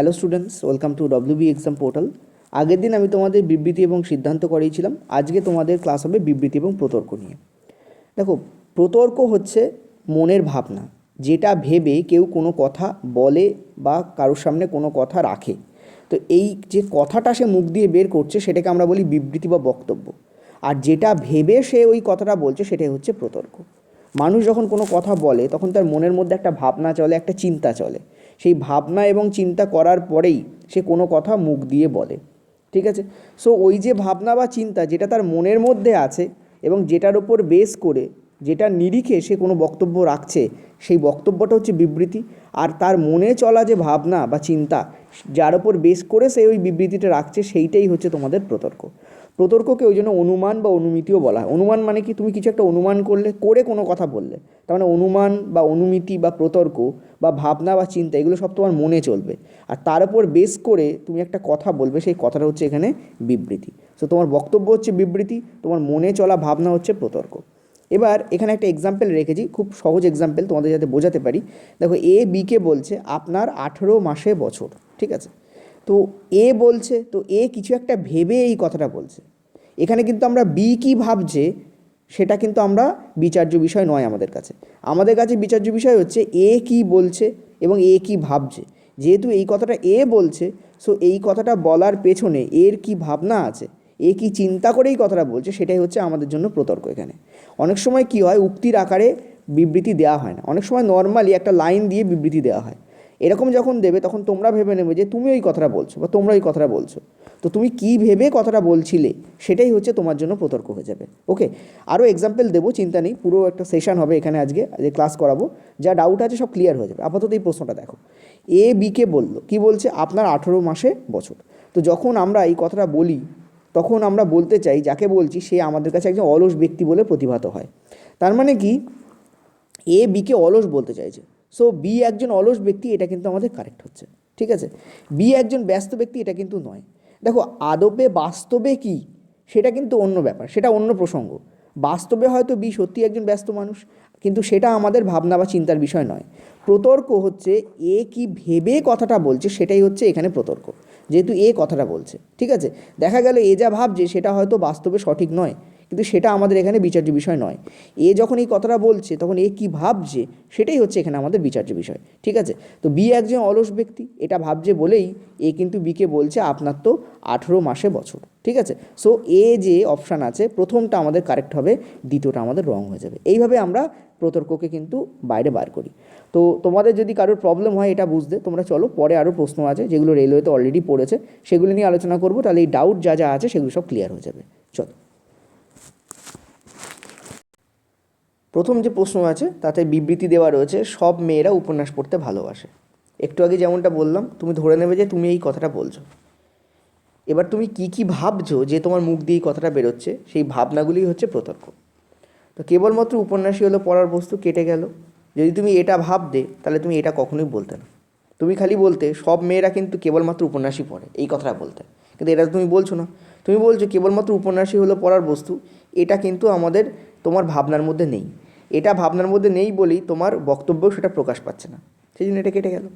Hello students, welcome to WB exam portal. আগের দিন আমি তোমাদের বিবৃতি এবং সিদ্ধান্ত করিয়েছিলাম। আজকে তোমাদের ক্লাস হবে বিবৃতি এবং প্রতর্ক নিয়ে। দেখো, প্রতর্ক হচ্ছে মনের ভাবনা, যেটা ভেবে কেউ কোনো কথা বলে বা কারোর সামনে কোনো কথা রাখে। তো এই যে কথাটা সে মুখ দিয়ে বের করছে সেটাকে আমরা বলি বিবৃতি বা বক্তব্য। আর যেটা ভেবে সে ওই কথাটা বলছে সেটাই হচ্ছে প্রতর্ক। মানুষ যখন কোনো কথা বলে তখন তার মনের মধ্যে একটা ভাবনা চলে, একটা চিন্তা চলে। সেই ভাবনা এবং চিন্তা করার পরেই সে কোনো কথা মুখ দিয়ে বলে। ঠিক আছে? সো ওই যে ভাবনা বা চিন্তা যেটা তার মনের মধ্যে আছে এবং যেটার ওপর বেস করে, যেটার নিরিখে সে কোনো বক্তব্য রাখছে, সেই বক্তব্যটা হচ্ছে বিবৃতি। আর তার মনে চলা যে ভাবনা বা চিন্তা যার ওপর বেস করে সে ওই বিবৃতিটা রাখছে, সেইটাই হচ্ছে তোমাদের প্রতর্ক। প্রতর্ককে ওই জন্য অনুমান বা অনুমিতিও বলা হয়। অনুমান মানে কি, তুমি কিছু একটা অনুমান করলে, করে কোনো কথা বললে, তার মানে অনুমান বা অনুমিতি বা প্রতর্ক বা ভাবনা বা চিন্তা এগুলো সব তোমার মনে চলবে। আর তার উপর বেস করে তুমি একটা কথা বলবে, সেই কথাটা হচ্ছে এখানে বিবৃতি। সো তোমার বক্তব্য হচ্ছে বিবৃতি, তোমার মনে চলা ভাবনা হচ্ছে প্রতর্ক। এবার এখানে একটা এক্সাম্পল রেখেছি, খুব সহজ এক্সাম্পল তোমাদের যাতে বোঝাতে পারি। দেখো, এ বিকে বলছে আপনার 18 মাসে বছর। ঠিক আছে? তো এ বলছে, তো এ কিছু একটা ভেবে এই কথাটা বলছে। এখানে কিন্তু আমরা বি কী ভাবছে সেটা কিন্তু আমরা বিচার্য বিষয় নয় আমাদের কাছে। আমাদের কাছে বিচার্য বিষয় হচ্ছে এ কী বলছে এবং এ কী ভাবছে। যেহেতু এই কথাটা এ বলছে, সো এই কথাটা বলার পেছনে এর কী ভাবনা আছে, এ কী চিন্তা করে এই কথাটা বলছে, সেটাই হচ্ছে আমাদের জন্য প্রতর্ক। এখানে অনেক সময় কী হয়, উক্তির আকারে বিবৃতি দেওয়া হয় না, অনেক সময় নর্মালি একটা লাইন দিয়ে বিবৃতি দেওয়া হয়। এরকম যখন দেবে তখন তোমরা ভেবে নেবে যে তুমি ওই কথাটা বলছো বা তোমরা ওই কথাটা বলছো। তো তুমি কী ভেবে কথাটা বলছিলে সেটাই হচ্ছে তোমার জন্য প্রতর্ক হয়ে যাবে। ওকে, আরও এক্সাম্পল দেবো, চিন্তা নেই, পুরো একটা সেশন হবে এখানে আজকে যে ক্লাস করাবো। যা ডাউট আছে সব ক্লিয়ার হয়ে যাবে। আপাতত এই প্রশ্নটা দেখো, এ বিকে বলল, কি বলছে, আপনার 18 মাসে বছর। তো যখন আমরা এই কথাটা বলি তখন আমরা বলতে চাই যাকে বলছি সে আমাদের কাছে একজন অলস ব্যক্তি বলে প্রতিভাত হয়। তার মানে কি, এ বিকে অলস বলতে চাইছে। সো বি একজন অলস ব্যক্তি, এটা কিন্তু আমাদের কারেক্ট হচ্ছে। ঠিক আছে? বি একজন ব্যস্ত ব্যক্তি, এটা কিন্তু নয়। দেখো, আদবে বাস্তবে কি সেটা কিন্তু অন্য ব্যাপার, সেটা অন্য প্রসঙ্গ। বাস্তবে হয়তো বি সত্যি একজন ব্যস্ত মানুষ, কিন্তু সেটা আমাদের ভাবনা বা চিন্তার বিষয় নয়। প্রতর্ক হচ্ছে এ কি ভেবে কথাটা বলছে, সেটাই হচ্ছে এখানে প্রতর্ক। যেহেতু এ কথাটা বলছে, ঠিক আছে, দেখা গেল এ যা ভাবছে সেটা হয়তো বাস্তবে সঠিক নয়, কিন্তু সেটা আমাদের এখানে বিচার্য বিষয় নয়। এ যখন এই কথাটা বলছে তখন এ কী ভাবছে সেটাই হচ্ছে এখানে আমাদের বিচার্য বিষয়। ঠিক আছে? তো বি একজন অলস ব্যক্তি, এটা ভাবছে বলেই এ কিন্তু বিকে বলছে আপনার তো 18 মাসে বছর। ঠিক আছে? সো এ যে অপশান আছে প্রথমটা আমাদের কারেক্ট হবে, দ্বিতীয়টা আমাদের রং হয়ে যাবে। এইভাবে আমরা প্রতর্ককে কিন্তু বাইরে বার করি। তো তোমাদের যদি কারোর প্রবলেম হয় এটা বুঝতে, তোমরা চলো পরে আরও প্রশ্ন আছে যেগুলো রেলওয়েতে অলরেডি পড়েছে, সেগুলো নিয়ে আলোচনা করবো। তাহলে এই ডাউট যা যা আছে সেগুলো সব ক্লিয়ার হয়ে যাবে। চলো, প্রথম যে প্রশ্ন আছে তাতে বিবৃতি দেওয়া রয়েছে, সব মেয়েরা উপন্যাস পড়তে ভালোবাসে। একটু আগে যেমনটা বললাম, তুমি ধরে নেবে যে তুমি এই কথাটা বলছো। এবার তুমি কি কি ভাবছো যে তোমার মুখ দিয়ে এই কথাটা বেরোচ্ছে, সেই ভাবনাগুলি হচ্ছে প্রতর্ক। তো কেবলমাত্র উপন্যাসই হলো পড়ার বস্তু, কেটে গেল। যদি তুমি এটা ভাবতে তাহলে তুমি এটা কখনোই বলতে না। তুমি খালি বলতে সব মেয়েরা কিন্তু কেবলমাত্র উপন্যাসই পড়ে, এই কথাটা বলতে। কিন্তু এটা তুমি বলছো না, তুমি বলছো কেবলমাত্র উপন্যাসই হলো পড়ার বস্তু। এটা কিন্তু আমাদের তোমার ভাবনার মধ্যে নেই। এটা ভাবনার মধ্যে নেই বলেই তোমার বক্তব্যও সেটা প্রকাশ পাচ্ছে না, সেই জন্য এটা কেটে গেল।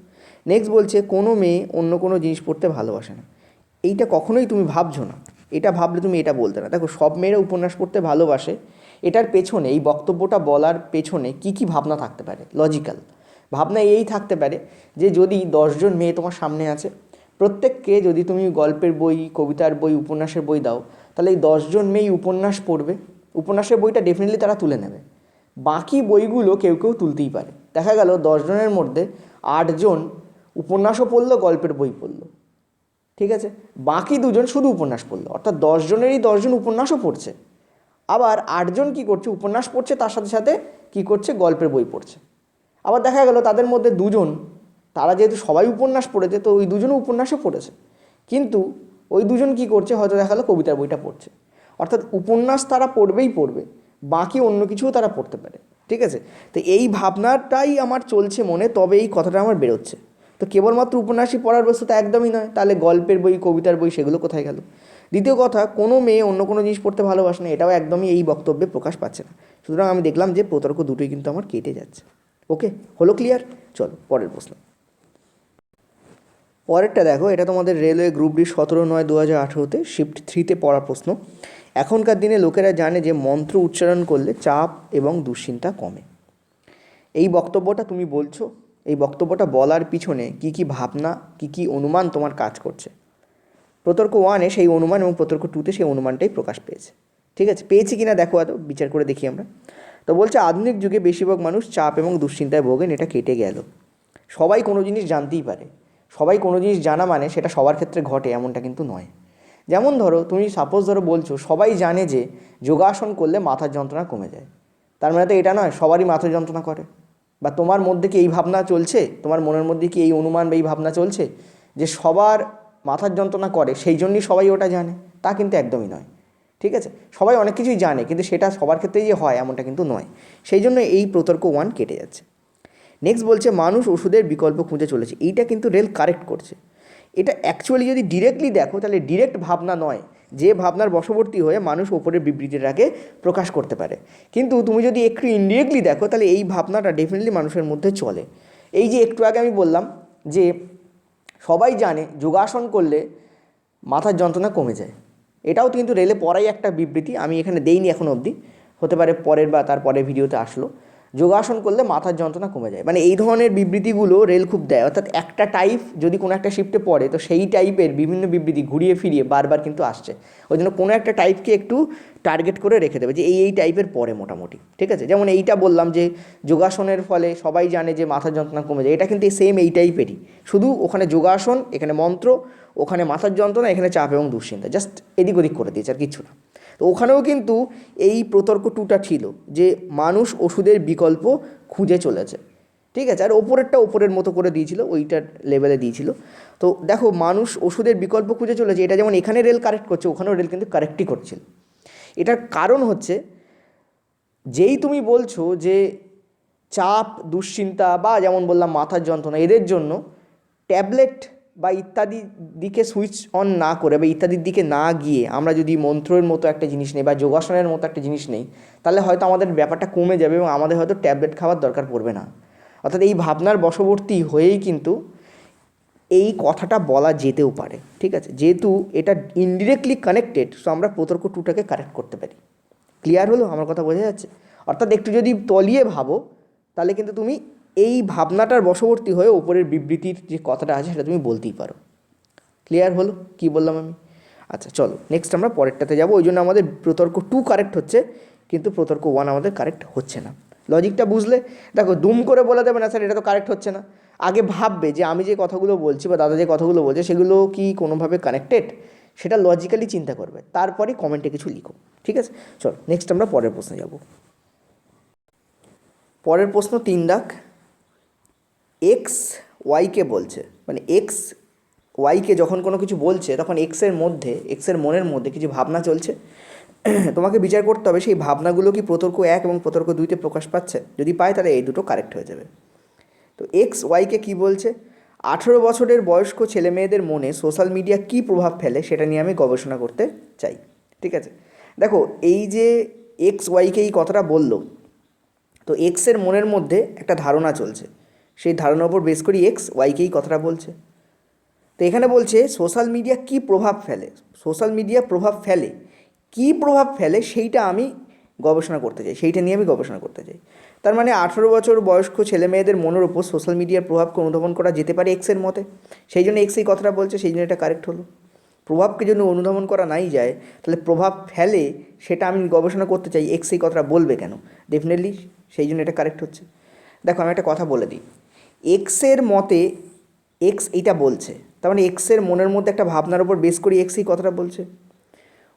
নেক্সট বলছে কোনো মেয়ে অন্য কোনো জিনিস পড়তে ভালোবাসে না। এইটা কখনোই তুমি ভাবছো না, এটা ভাবলে তুমি এটা বলতে না। দেখো, সব মেয়েরা উপন্যাস পড়তে ভালোবাসে, এটার পেছনে, এই বক্তব্যটা বলার পেছনে কী কী ভাবনা থাকতে পারে, লজিক্যাল ভাবনা এই থাকতে পারে যে যদি 10জন মেয়ে তোমার সামনে আছে, প্রত্যেককে যদি তুমি গল্পের বই, কবিতার বই, উপন্যাসের বই দাও, তাহলে এই 10জন মেয়েই উপন্যাস পড়বে, উপন্যাসের বইটা ডেফিনেটলি তারা তুলে নেবে। বাকি বইগুলো কেউ কেউ তুলতেই পারে। দেখা গেল 10জনের মধ্যে 8জন উপন্যাসও পড়লো, গল্পের বই পড়লো। ঠিক আছে? বাকি 2জন শুধু উপন্যাস পড়লো, অর্থাৎ 10জনেরই 10জন উপন্যাসও পড়ছে। আবার 8জন কী করছে, উপন্যাস পড়ছে, তার সাথে সাথে কী করছে, গল্পের বই পড়ছে। আবার দেখা গেল তাদের মধ্যে 2জন, তারা যেহেতু সবাই উপন্যাস পড়েছে, তো ওই 2জনও উপন্যাসও পড়েছে, কিন্তু ওই 2জন কী করছে, হয়তো দেখা গেলো কবিতার বইটা পড়ছে। অর্থাৎ উপন্যাস তারা পড়বেই পড়বে, বাকি অন্য কিছুও তারা পড়তে পারে। ঠিক আছে? তো এই ভাবনাটাই আমার চলছে মনে, তবে এই কথাটা আমার বেরোচ্ছে। তো কেবলমাত্র উপন্যাসই পড়ার বস্তু তা একদমই নয়, তাহলে গল্পের বই, কবিতার বই সেগুলো কোথায় গেল? দ্বিতীয় কথা, কোনো মেয়ে অন্য কোনো জিনিস পড়তে ভালোবাসে না, এটাও একদমই এই বক্তব্যে প্রকাশ পাচ্ছে না। সুতরাং আমি দেখলাম যে প্রতর্ক দুটোই কিন্তু আমার কেটে যাচ্ছে। ওকে, হলো ক্লিয়ার? চলো পরের প্রশ্ন। পরেরটা দেখো, এটা তোমাদের রেলওয়ে গ্রুপ ডি 17/9/2018 শিফট 3তে পড়া প্রশ্ন। এখনকার দিনে লোকেরা জানে যে মন্ত্র উচ্চারণ করলে চাপ এবং দুশ্চিন্তা কমে। এই বক্তব্যটা তুমি বলছো, এই বক্তব্যটা বলার পিছনে কি কি ভাবনা, কি কি অনুমান তোমার কাজ করছে? প্রতর্ক 1-এ সেই অনুমান এবং প্রতর্ক 2-তে সেই অনুমানটাই প্রকাশ পেয়েছে। ঠিক আছে, পেয়েছি কিনা দেখো, এত বিচার করে দেখি আমরা। তো বলছে আধুনিক যুগে বেশিরভাগ মানুষ চাপ এবং দুশ্চিন্তায় ভোগেন, এটা কেটে গেল। সবাই কোনো জিনিস জানতেই পারে, সবাই কোনো জিনিস জানা মানে সেটা সবার ক্ষেত্রে ঘটে এমনটা কিন্তু নয়। যেমন ধরো, তুমি সাপোজ ধরো বলছো সবাই জানে যে যোগাসন করলে মাথার যন্ত্রণা কমে যায়, তার মানে তো এটা নয় সবারই মাথার যন্ত্রণা করে। বা তোমার মধ্যে কি এই ভাবনা চলছে, তোমার মনের মধ্যে কি এই অনুমান বা এই ভাবনা চলছে যে সবার মাথার যন্ত্রণা করে সেই জন্যই সবাই ওটা জানে? তা কিন্তু একদমই নয়। ঠিক আছে, সবাই অনেক কিছুই জানে কিন্তু সেটা সবার ক্ষেত্রেই যে হয় এমনটা কিন্তু নয়। সেই জন্য এই প্রতর্ক 1 কেটে যাচ্ছে। নেক্সট বলছে মানুষ ওষুধের বিকল্প খুঁজে চলেছে। এইটা কিন্তু রেল কারেক্ট করছে। এটা অ্যাকচুয়ালি যদি ডিরেক্টলি দেখো তাহলে ডিরেক্ট ভাবনা নয়, যে ভাবনার বশবর্তী হয়ে মানুষ ওপরের বিবৃতিটাকে প্রকাশ করতে পারে। কিন্তু তুমি যদি একটু ইনডিরেক্টলি দেখো তাহলে এই ভাবনাটা ডেফিনেটলি মানুষের মধ্যে চলে। এই যে একটু আগে আমি বললাম যে সবাই জানে যোগাসন করলে মাথার যন্ত্রণা কমে যায়, এটাও কিন্তু রেলে পড়াই একটা বিবৃতি, আমি এখানে দেইনি এখনো অবধি, হতে পারে পরের বা তার পরের ভিডিওতে আসলো। যোগাসন করলে মাথার যন্ত্রণা কমে যায়, মানে এই ধরনের বিবৃতিগুলো রেল খুব দেয়। অর্থাৎ একটা টাইপ যদি কোনো একটা শিফটে পড়ে তো সেই টাইপের বিভিন্ন বিবৃতি ঘুরিয়ে ফিরিয়ে বারবার কিন্তু আসছে। ওই জন্য কোনো একটা টাইপকে একটু টার্গেট করে রেখে দেবে যে এই টাইপের পড়ে মোটামুটি। ঠিক আছে, যেমন এইটা বললাম যে যোগাসনের ফলে সবাই জানে যে মাথার যন্ত্রণা কমে যায়, এটা কিন্তু সেম এই টাইপেরই, শুধু ওখানে যোগাসন, এখানে মন্ত্র, ওখানে মাথার যন্ত্রণা, এখানে চাপ এবং দুশ্চিন্তা, জাস্ট এদিক ওদিক করে দিয়েছে আর কিছু না। তো ওখানেও কিন্তু এই প্রতর্ক 2টা ছিল যে মানুষ ওষুধের বিকল্প খুঁজে চলেছে। ঠিক আছে, আর ওপরেরটা ওপরের মতো করে দিয়েছিল, ওইটার লেভেলে দিয়েছিল। তো দেখো মানুষ ওষুধের বিকল্প খুঁজে চলেছে, এটা যেমন এখানে রেল কারেক্ট করছে, ওখানেও রেল কিন্তু কারেক্টই করছিল। এটার কারণ হচ্ছে যেই তুমি বলছো যে চাপ দুশ্চিন্তা বা যেমন বললাম মাথার যন্ত্রণা, এদের জন্য ট্যাবলেট বা ইত্যাদি দিকে সুইচ অন না করে বা ইত্যাদির দিকে না গিয়ে আমরা যদি মন্ত্রের মতো একটা জিনিস নেই বা যোগাসনের মতো একটা জিনিস নেই, তাহলে হয়তো আমাদের ব্যাপারটা কমে যাবে এবং আমাদের হয়তো ট্যাবলেট খাওয়ার দরকার পড়বে না। অর্থাৎ এই ভাবনার বশবর্তী হয়েই কিন্তু এই কথাটা বলা যেতেও পারে। ঠিক আছে, যেহেতু এটা ইনডিরেক্টলি কানেক্টেড, সো আমরা প্রতর্ক 2টাকে কারেক্ট করতে পারি। ক্লিয়ার হলো? আমার কথা বোঝা যাচ্ছে? অর্থাৎ একটু যদি তলিয়ে ভাবো তাহলে কিন্তু তুমি এই ভাবনাটার বশবর্তী হয়ে ওপরের বিবৃতির যে কথাটা আছে সেটা তুমি বলতেই পারো। ক্লিয়ার হলো কী বললাম আমি? আচ্ছা চলো নেক্সট আমরা পরেরটাতে যাবো। ওই জন্য আমাদের প্রতর্ক 2 কারেক্ট হচ্ছে কিন্তু প্রতর্ক 1 আমাদের কারেক্ট হচ্ছে না। লজিকটা বুঝলে? দেখো দুম করে বলে দেবে না স্যার এটা তো কারেক্ট হচ্ছে না, আগে ভাববে যে আমি যে কথাগুলো বলছি বা দাদা যে কথাগুলো বলছে সেগুলো কি কোনোভাবে কানেক্টেড, সেটা লজিক্যালি চিন্তা করবে, তারপরে কমেন্টে কিছু লিখো। ঠিক আছে, চলো নেক্সট আমরা পরের প্রশ্নে যাব। পরের প্রশ্ন 3 দাগ। এক্স ওয়াইকে বলছে, মানে এক্স ওয়াইকে যখন কোনো কিছু বলছে তখন এক্সের মনের মধ্যে কিছু ভাবনা চলছে। তোমাকে বিচার করতে হবে সেই ভাবনাগুলো কি প্রতর্ক 1 এবং প্রতর্ক 2তে প্রকাশ পাচ্ছে। যদি পায় তাহলে এই দুটো কারেক্ট হয়ে যাবে। তো এক্স ওয়াইকে কী বলছে? 18 বছরের বয়স্ক ছেলে মেয়েদের মনে সোশ্যাল মিডিয়া কী প্রভাব ফেলে সেটা নিয়ে আমি গবেষণা করতে চাই। ঠিক আছে, দেখো এই যে এক্স ওয়াইকে এই কথাটা বললো, তো এক্সের মনের মধ্যে একটা ধারণা চলছে, সেই ধারণার উপর বেস করি এক্স ওয়াইকে এই কথাটা বলছে। তো এখানে বলছে সোশ্যাল মিডিয়া কী প্রভাব ফেলে, সোশ্যাল মিডিয়া প্রভাব ফেলে, কী প্রভাব ফেলে সেইটা আমি গবেষণা করতে চাই, সেইটা নিয়ে আমি গবেষণা করতে চাই। তার মানে 18 বছর বয়স্ক ছেলে মেয়েদের মনের উপর সোশ্যাল মিডিয়ার প্রভাবকে অনুধাবন করা যেতে পারে এক্সের মতে, সেই জন্য এক্স এই কথাটা বলছে, সেই জন্য এটা কারেক্ট হলো। প্রভাবকে যদি অনুধাবন করা নাই যায় তাহলে প্রভাব ফেলে সেটা আমি গবেষণা করতে চাই, এক্স এই কথাটা বলবে কেন? ডেফিনেটলি সেই জন্য এটা কারেক্ট হচ্ছে। দেখো আমি একটা কথা বলে দিই, এক্সের মতে এক্স এইটা বলছে, তার মানে এক্সের মনের মধ্যে একটা ভাবনার উপর বেস করি এক্স এই কথাটা বলছে।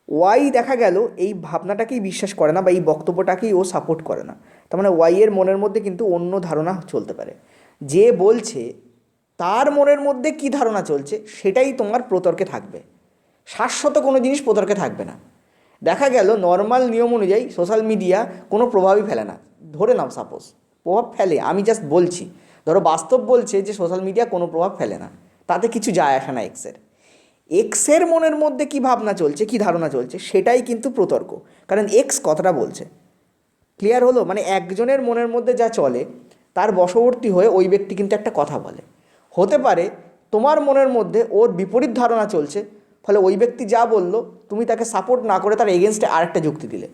ওয়াই দেখা গেল এই ভাবনাটাকেই বিশ্বাস করে না বা এই বক্তব্যটাকেই ও সাপোর্ট করে না, তার মানে ওয়াই এর মনের মধ্যে কিন্তু অন্য ধারণা চলতে পারে। যে বলছে তার মনের মধ্যে কী ধারণা চলছে সেটাই তোমার প্রতর্কে থাকবে, শাশ্বত কোনো জিনিস প্রতর্কে থাকবে না। দেখা গেল নর্মাল নিয়ম অনুযায়ী সোশ্যাল মিডিয়া কোনো প্রভাবই ফেলে না, ধরে নাও সাপোজ প্রভাব ফেলে, আমি জাস্ট বলছি, ধরো বাস্তব বলছে যে সোশ্যাল মিডিয়া কোনো প্রভাব ফেলে না, তাতে কিছু যায় আসে না এক্সের মনের মধ্যে কী ভাবনা চলছে, কী ধারণা চলছে সেটাই কিন্তু প্রতর্ক, কারণ এক্স কথাটা বলছে। ক্লিয়ার হলো? মানে একজনের মনের মধ্যে যা চলে তার বশবর্তী হয়ে ওই ব্যক্তি কিন্তু একটা কথা বলে। হতে পারে তোমার মনের মধ্যে ওর বিপরীত ধারণা চলছে, ফলে ওই ব্যক্তি যা বললো তুমি তাকে সাপোর্ট না করে তার এগেনস্টে আরেকটা যুক্তি দিলে।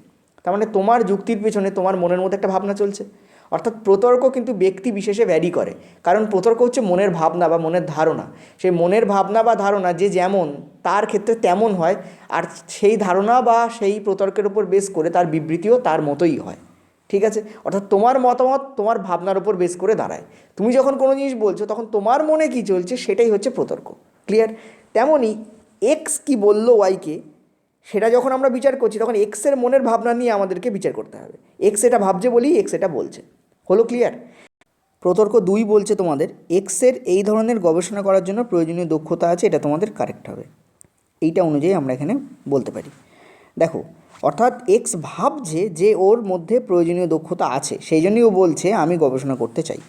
তার মানে তোমার যুক্তির পেছনে তোমার মনের মধ্যে একটা ভাবনা চলছে। অর্থাৎ প্রতর্ক কিন্তু ব্যক্তি বিশেষে ভ্যারি করে, কারণ প্রতর্ক হচ্ছে মনের ভাবনা বা মনের ধারণা। সেই মনের ভাবনা বা ধারণা যে যেমন তার ক্ষেত্রে তেমন হয়, আর সেই ধারণা বা সেই প্রতর্কের উপর বেস করে তার বিবৃতিও তার মতোই হয়। ঠিক আছে, অর্থাৎ তোমার মতামত তোমার ভাবনার উপর বেস করে দাঁড়ায়। তুমি যখন কোনো জিনিস বলছো তখন তোমার মনে কি চলছে সেটাই হচ্ছে প্রতর্ক। ক্লিয়ার? তেমনই এক্স কি বললো ওয়াইকে, সেটা যখন আমরা বিচার করছি তখন এক্সের মনের ভাবনা নিয়ে আমাদেরকে বিচার করতে হবে। এক্স এটা ভাবছে বলেই এক্স এটা বলছে। হলো ক্লিয়ার? প্রতর্ক 2 বলছে তোমাদের এক্সের এই ধরনের গবেষণা করার জন্য প্রয়োজনীয় দক্ষতা আছে, এটা তোমাদের কারেক্ট হবে। এইটা অনুযায়ী আমরা এখানে বলতে পারি। দেখো, অর্থাৎ এক্স ভাবছে যে ওর মধ্যে প্রয়োজনীয় দক্ষতা আছে, সেই জন্যই ও বলছে আমি গবেষণা করতে চাই।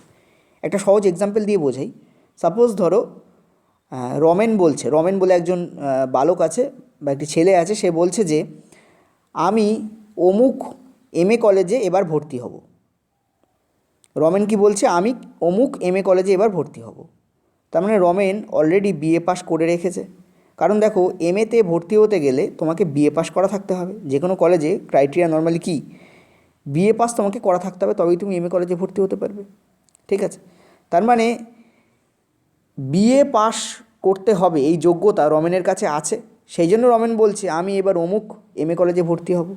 একটা সহজ এক্সাম্পল দিয়ে বোঝাই। সাপোজ ধরো রমেন বলছে, রমেন বলে একজন বালক আছে বা একটি ছেলে আছে, সে বলছে যে আমি অমুক এমএ কলেজে এবার ভর্তি হব। রমেন কি বলছে? আমি অমুক এমএ কলেজে এবার ভর্তি হব। তার মানে রমেন অলরেডি বিএ পাস করে রেখেছে। কারণ দেখো, এমএতে ভর্তি হতে গেলে তোমাকে বিএ পাস করা থাকতে হবে। যে কোনো কলেজে ক্রাইটেরিয়া নর্মালি কি, বিএ পাস তোমাকে করা থাকতে হবে, তবেই তুমি এমএ কলেজে ভর্তি হতে পারবে। ঠিক আছে, তার মানে বিএ পাস করতে হবে এই যোগ্যতা রমেনের কাছে আছে, সেই জন্য রমেন বলছে আমি এবার অমুক এমএ কলেজে ভর্তি হব।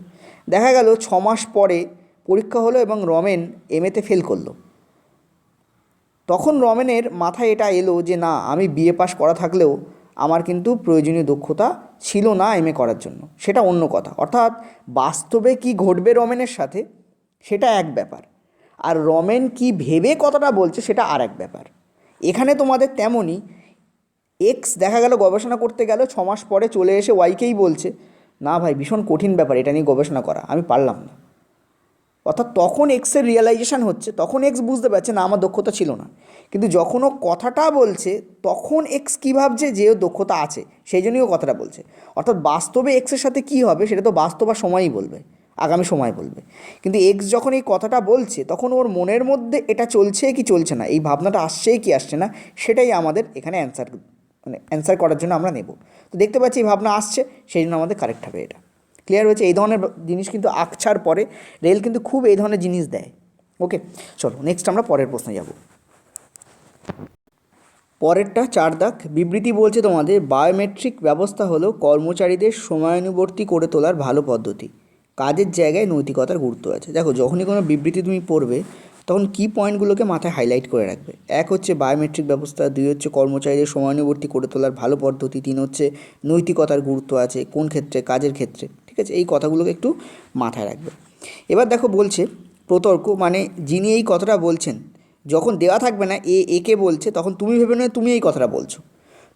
দেখা গেল 6 মাস পরে পরীক্ষা হলো এবং রমেন এমএতে ফেল করলো। তখন রমেনের মাথায় এটা এলো যে না, আমি বিএ পাস করা থাকলেও আমার কিন্তু প্রয়োজনীয় দক্ষতা ছিল না এমএ করার জন্য। সেটা অন্য কথা। অর্থাৎ বাস্তবে কি ঘটবে রমেনের সাথে সেটা এক ব্যাপার, আর রমেন কি ভেবে কথাটা বলছে সেটা আর এক ব্যাপার। এখানে তোমাদের তেমনই এক্স দেখা গেল গবেষণা করতে গেল, 6 মাস পরে চলে এসে ওয়াইকেই বলছে না ভাই, ভীষণ কঠিন ব্যাপার এটা নিয়ে গবেষণা করা, আমি পারলাম না। অর্থাৎ তখন এক্সের রিয়েলাইজেশন হচ্ছে, তখন এক্স বুঝতে পারছে না আমার দক্ষতা ছিল না। কিন্তু যখন ও কথাটা বলছে তখন এক্স কী ভাবছে, যে ওর দক্ষতা আছে, সেই জন্যই ও কথাটা বলছে। অর্থাৎ বাস্তবে এক্সের সাথে কী হবে সেটা তো বাস্তব আর সময়ই বলবে, আগামী সময় বলবে। কিন্তু এক্স যখন এই কথাটা বলছে তখন ওর মনের মধ্যে এটা চলছে কি চলছে না, এই ভাবনাটা আসছে কি আসছে না, সেটাই আমাদের এখানে অ্যান্সার করার জন্য আমরা নেব। তো দেখতে পাচ্ছি এই ভাবনা আসছে, সেই জন্য আমাদের কারেক্ট হবে এটা। ক্লিয়ার হয়েছে? এই ধরনের জিনিস কিন্তু আকছার পরে রেল কিন্তু খুব এই ধরনের জিনিস দেয়। ওকে, চলো নেক্সট আমরা পরের প্রশ্নে যাব। পরেরটা 4 দাগ বিবৃতি বলছে তোমাদের বায়োমেট্রিক ব্যবস্থা হলো কর্মচারীদের সময়ানুবর্তী করে তোলার ভালো পদ্ধতি, কাজের জায়গায় নৈতিকতার গুরুত্ব আছে। দেখো, যখনই কোনো বিবৃতি তুমি পড়বে তখন কী পয়েন্টগুলোকে মাথায় হাইলাইট করে রাখবে। 1 হচ্ছে বায়োমেট্রিক ব্যবস্থা, 2 হচ্ছে কর্মচারীদের সময়ানুবর্তী করে তোলার ভালো পদ্ধতি, 3 হচ্ছে নৈতিকতার গুরুত্ব আছে কোন ক্ষেত্রে, কাজের ক্ষেত্রে। ঠিক আছে, এই কথাগুলোকে একটু মাথায় রাখবে। এবার দেখো বলছে প্রতর্ক, মানে যিনি এই কথাটা বলছেন, যখন দেওয়া থাকবে না একে বলছে, তখন তুমি ভেবে নয় তুমি এই কথাটা বলছো।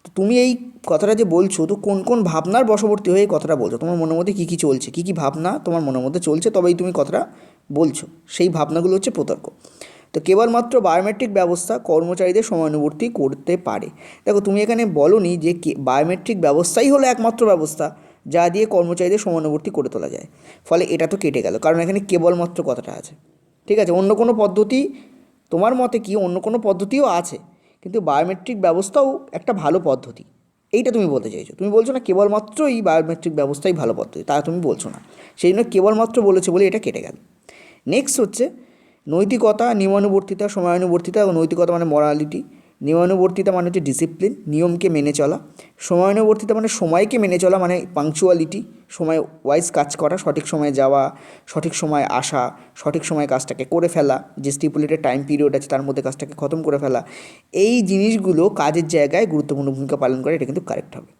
তো তুমি এই কথাটা যে বলছো, তো কোন কোন ভাবনার বশবর্তী হয়ে এই কথাটা বলছো, তোমার মনের মধ্যে কী কী চলছে, কী কী ভাবনা তোমার মনের মধ্যে চলছে, তবেই তুমি কথাটা বলছো, সেই ভাবনাগুলো হচ্ছে প্রতর্ক। তো কেবলমাত্র বায়োমেট্রিক ব্যবস্থা কর্মচারীদের সময়ানুবর্তী করতে পারে। দেখো, তুমি এখানে বলোনি যে বায়োমেট্রিক ব্যবস্থাই হলো একমাত্র ব্যবস্থা যা দিয়ে কর্মচারীদের সময়ানুবর্তী করে তোলা যায়, ফলে এটা তো কেটে গেল, কারণ এখানে কেবলমাত্র কথাটা আছে। ঠিক আছে, অন্য কোনো পদ্ধতি, তোমার মতে কি অন্য কোনো পদ্ধতিও আছে, কিন্তু বায়োমেট্রিক ব্যবস্থাও একটা ভালো পদ্ধতি, এইটা তুমি বলতে চাইছো। তুমি বলছো না কেবলমাত্র এই বায়োমেট্রিক ব্যবস্থাই ভালো পদ্ধতি, তা তুমি বলছো না, সেই জন্য কেবলমাত্র বলেছে বলে এটা কেটে গেল। নেক্সট হচ্ছে নৈতিকতা, নিয়মানুবর্তিতা, সময়ানুবর্তিতা। ও নৈতিকতা মানে মরালিটি, নিয়মানুবর্তিতা মানে হচ্ছে ডিসিপ্লিন, নিয়মকে মেনে চলা। সময়ানুবর্তিতা মানে সময়কে মেনে চলা, মানে পাংচুয়ালিটি, সময় ওয়াইজ কাজ করা, সঠিক সময়ে যাওয়া, সঠিক সময়ে আসা, সঠিক সময়ে কাজটাকে করে ফেলা, যে স্টিপুলেটেড টাইম পিরিয়ড আছে তার মধ্যে কাজটাকে খতম করে ফেলা। এই জিনিসগুলো কাজের জায়গায় গুরুত্বপূর্ণ ভূমিকা পালন করে, এটা কিন্তু কারেক্ট হবে।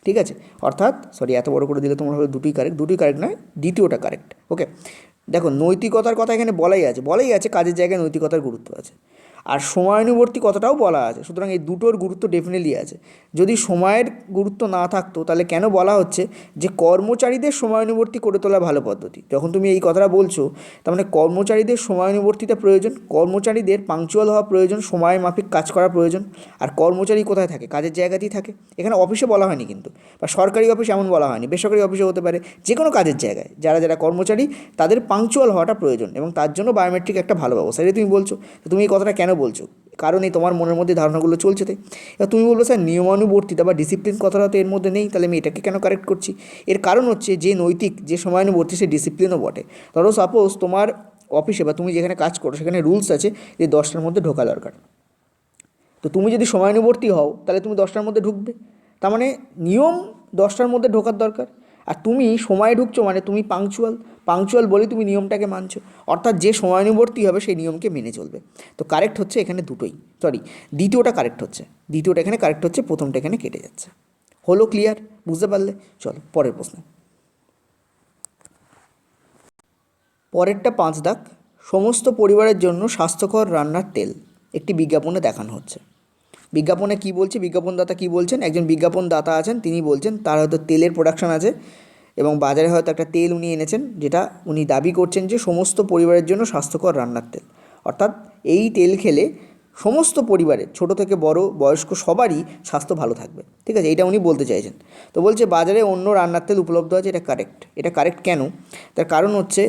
ঠিক আছে, অর্থাৎ সরি এত বড় করে দিলে তোমরা হবে দুটোই কারেক্ট নয়, দ্বিতীয়টা কারেক্ট। ওকে, দেখো নৈতিকতার কথা এখানে বলাই আছে কাজের জায়গায় নৈতিকতার গুরুত্ব আছে, আর সময়ানুবর্তী কথাটাও বলা আছে, সুতরাং এই দুটোর গুরুত্ব ডেফিনেটলি আছে। যদি সময়ের গুরুত্ব না থাকতো তাহলে কেন বলা হচ্ছে যে কর্মচারীদের সময়ানুবর্তী করে তোলা ভালো পদ্ধতি? যখন তুমি এই কথাটা বলছো, তার মানে কর্মচারীদের সময়ানুবর্তিতা প্রয়োজন, কর্মচারীদের পাংচুয়াল হওয়া প্রয়োজন, সময় মাফিক কাজ করা প্রয়োজন। আর কর্মচারী কোথায় থাকে? কাজের জায়গাতেই থাকে। এখানে অফিসে বলা হয়নি কিন্তু, বা সরকারি অফিস এমন বলা হয়নি, বেসরকারি অফিসে হতে পারে, যে কোনো কাজের জায়গায় যারা যারা কর্মচারী তাদের পাংচুয়াল হওয়াটা প্রয়োজন, এবং তার জন্য বায়োমেট্রিক একটা ভালো ব্যবস্থা। এটা তুমি বলছো, তো তুমি এই কথাটা কেন বলছো? কারণ এই তোমার মনের মধ্যে ধারণাগুলো চলছে তাই। এবার তুমি বলবে স্যার নিয়মানুবর্তিতা বা ডিসিপ্লিন কথাটা তো এর মধ্যে নেই, তাহলে আমি এটাকে কেন কারেক্ট করছি? এর কারণ হচ্ছে যে নৈতিক, যে সময়ানুবর্তী, সে ডিসিপ্লিনও বটে। ধরো সাপোজ তোমার অফিসে বা তুমি যেখানে কাজ করো সেখানে রুলস আছে যে 10টার মধ্যে ঢোকা দরকার। তো তুমি যদি সময়ানুবর্তী হও তাহলে তুমি 10টার মধ্যে ঢুকবে, তার মানে নিয়ম 10টার মধ্যে ঢোকার দরকার। আর তুমি সময়ে ঢুকছো মানে তুমি পাংচুয়াল বলে তুমি নিয়মটাকে মানছো, অর্থাৎ যে সময়ানুবর্তী হবে সেই নিয়মকে মেনে চলবে। তো কারেক্ট হচ্ছে এখানে দুটোই, দ্বিতীয়টা কারেক্ট হচ্ছে, দ্বিতীয়টা এখানে কারেক্ট হচ্ছে, প্রথমটা এখানে কেটে যাচ্ছে। হলো ক্লিয়ার? বুঝতে পারলে? চলো পরের প্রশ্ন। পরেরটা 5 দাগ, সমস্ত পরিবারের জন্য স্বাস্থ্যকর রান্নার তেল একটি বিজ্ঞাপনে দেখানো হচ্ছে। বিজ্ঞাপনে কি বলছে, বিজ্ঞাপনদাতা কি বলছেন? একজন বিজ্ঞাপনদাতা আছেন, তিনি বলছেন তার হয়তো তেলের প্রোডাকশন আছে এবং বাজারে হয়তো একটা তেল উনি এনেছেন, যেটা উনি দাবি করছেন যে সমস্ত পরিবারের জন্য স্বাস্থ্যকর রান্নার তেল, অর্থাৎ এই তেল খেলে সমস্ত পরিবারের ছোট থেকে বড় বয়স্ক সবারই স্বাস্থ্য ভালো থাকবে। ঠিক আছে, এটা উনি বলতে চাইছেন। তো বলছে বাজারে অন্য রান্নার তেল উপলব্ধ আছে, এটা কারেক্ট। এটা কারেক্ট কেন? তার কারণ হচ্ছে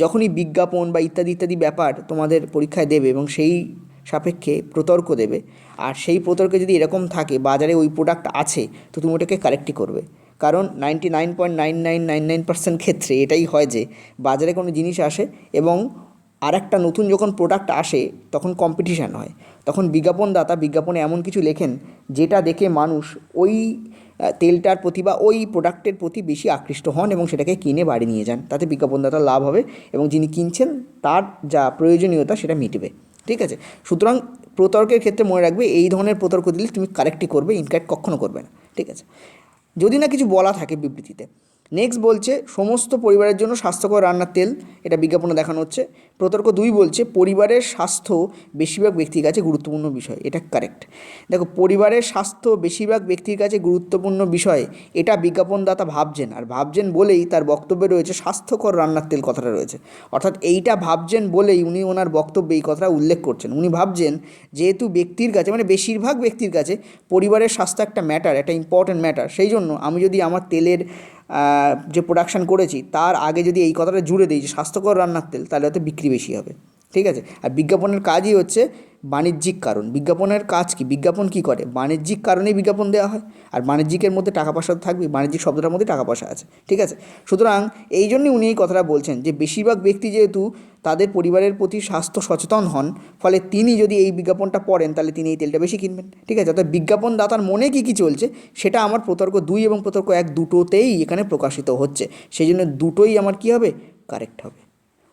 যখনই বিজ্ঞাপন বা ইত্যাদি ইত্যাদি ব্যাপার তোমাদের পরীক্ষায় দেবে এবং সেই সাপেক্ষে প্রতর্ক দেবে, আর সেই প্রতর্কে যদি এরকম থাকে বাজারে ওই প্রোডাক্ট আছে, তো তুমি ওটাকে কারেক্টই করবে। কারণ 99.9999% ক্ষেত্রে এটাই হয় যে বাজারে কোনো জিনিস আসে এবং আর একটা নতুন যখন প্রোডাক্ট আসে তখন কম্পিটিশান হয়, তখন বিজ্ঞাপনদাতা বিজ্ঞাপনে এমন কিছু লেখেন যেটা দেখে মানুষ ওই তেলটার প্রতি বা ওই প্রোডাক্টের প্রতি বেশি আকৃষ্ট হন এবং সেটাকে কিনে বাড়ি নিয়ে যান। তাতে বিজ্ঞাপনদাতার লাভ হবে এবং যিনি কিনছেন তার যা প্রয়োজনীয়তা সেটা মিটবে। ঠিক আছে, সুতরাং প্রতর্কের ক্ষেত্রে মনে রাখবে এই ধরনের প্রতর্ক দিলে তুমি কারেক্টই করবে, ইনকারেক্ট কখনো করবে না। ঠিক আছে, যদি না কিছু বলা থাকে বিবৃতিতে। নেক্সট বলছে সমস্ত পরিবারের জন্য স্বাস্থ্যকর রান্নার তেল, এটা বিজ্ঞাপনে দেখানো হচ্ছে। প্রতর্ক 2 বলছে পরিবারের স্বাস্থ্য বেশিরভাগ ব্যক্তির কাছে গুরুত্বপূর্ণ বিষয়, এটা কারেক্ট। দেখো, পরিবারের স্বাস্থ্য বেশিরভাগ ব্যক্তির কাছে গুরুত্বপূর্ণ বিষয়, এটা বিজ্ঞাপনদাতা ভাবছেন, আর ভাবছেন বলেই তার বক্তব্যে রয়েছে স্বাস্থ্যকর রান্নার তেল কথাটা রয়েছে। অর্থাৎ এইটা ভাবছেন বলেই উনি ওনার বক্তব্যে এই কথাটা উল্লেখ করছেন। উনি ভাবছেন যেহেতু ব্যক্তির কাছে, মানে বেশিরভাগ ব্যক্তির কাছে পরিবারের স্বাস্থ্য একটা ম্যাটার, একটা ইম্পর্ট্যান্ট ম্যাটার, সেই জন্য আমি যদি আমার তেলের যে প্রোডাকশান করেছি তার আগে যদি এই কথাটা জুড়ে দিই যে স্বাস্থ্যকর রান্নার তেল, তাহলে হয়তো বিক্রি বেশি হবে। ঠিক আছে, আর বিজ্ঞাপনের কাজই হচ্ছে বাণিজ্যিক কারণ। বিজ্ঞাপনের কাজ কি? বিজ্ঞাপন কী করে? বাণিজ্যিক কারণেই বিজ্ঞাপন দেওয়া হয়, আর বাণিজ্যিকের মধ্যে টাকা পয়সা থাকবে, বাণিজ্যিক শব্দটার মধ্যে টাকা পয়সা আছে। ঠিক আছে, সুতরাং এই জন্যই উনি এই কথাটা বলছেন যে বেশিরভাগ ব্যক্তি যেহেতু তাদের পরিবারের প্রতি স্বাস্থ্য সচেতন হন, ফলে তিনি যদি এই বিজ্ঞাপনটা পড়েন তাহলে তিনি এই তেলটা বেশি কিনবেন। ঠিক আছে, অর্থাৎ বিজ্ঞাপনদাতার মনে কী কী চলছে সেটা আমার প্রতর্ক 2 এবং প্রতর্ক 1 দুটোতেই এখানে প্রকাশিত হচ্ছে, সেই জন্য দুটোই আমার কী হবে? কারেক্ট হবে।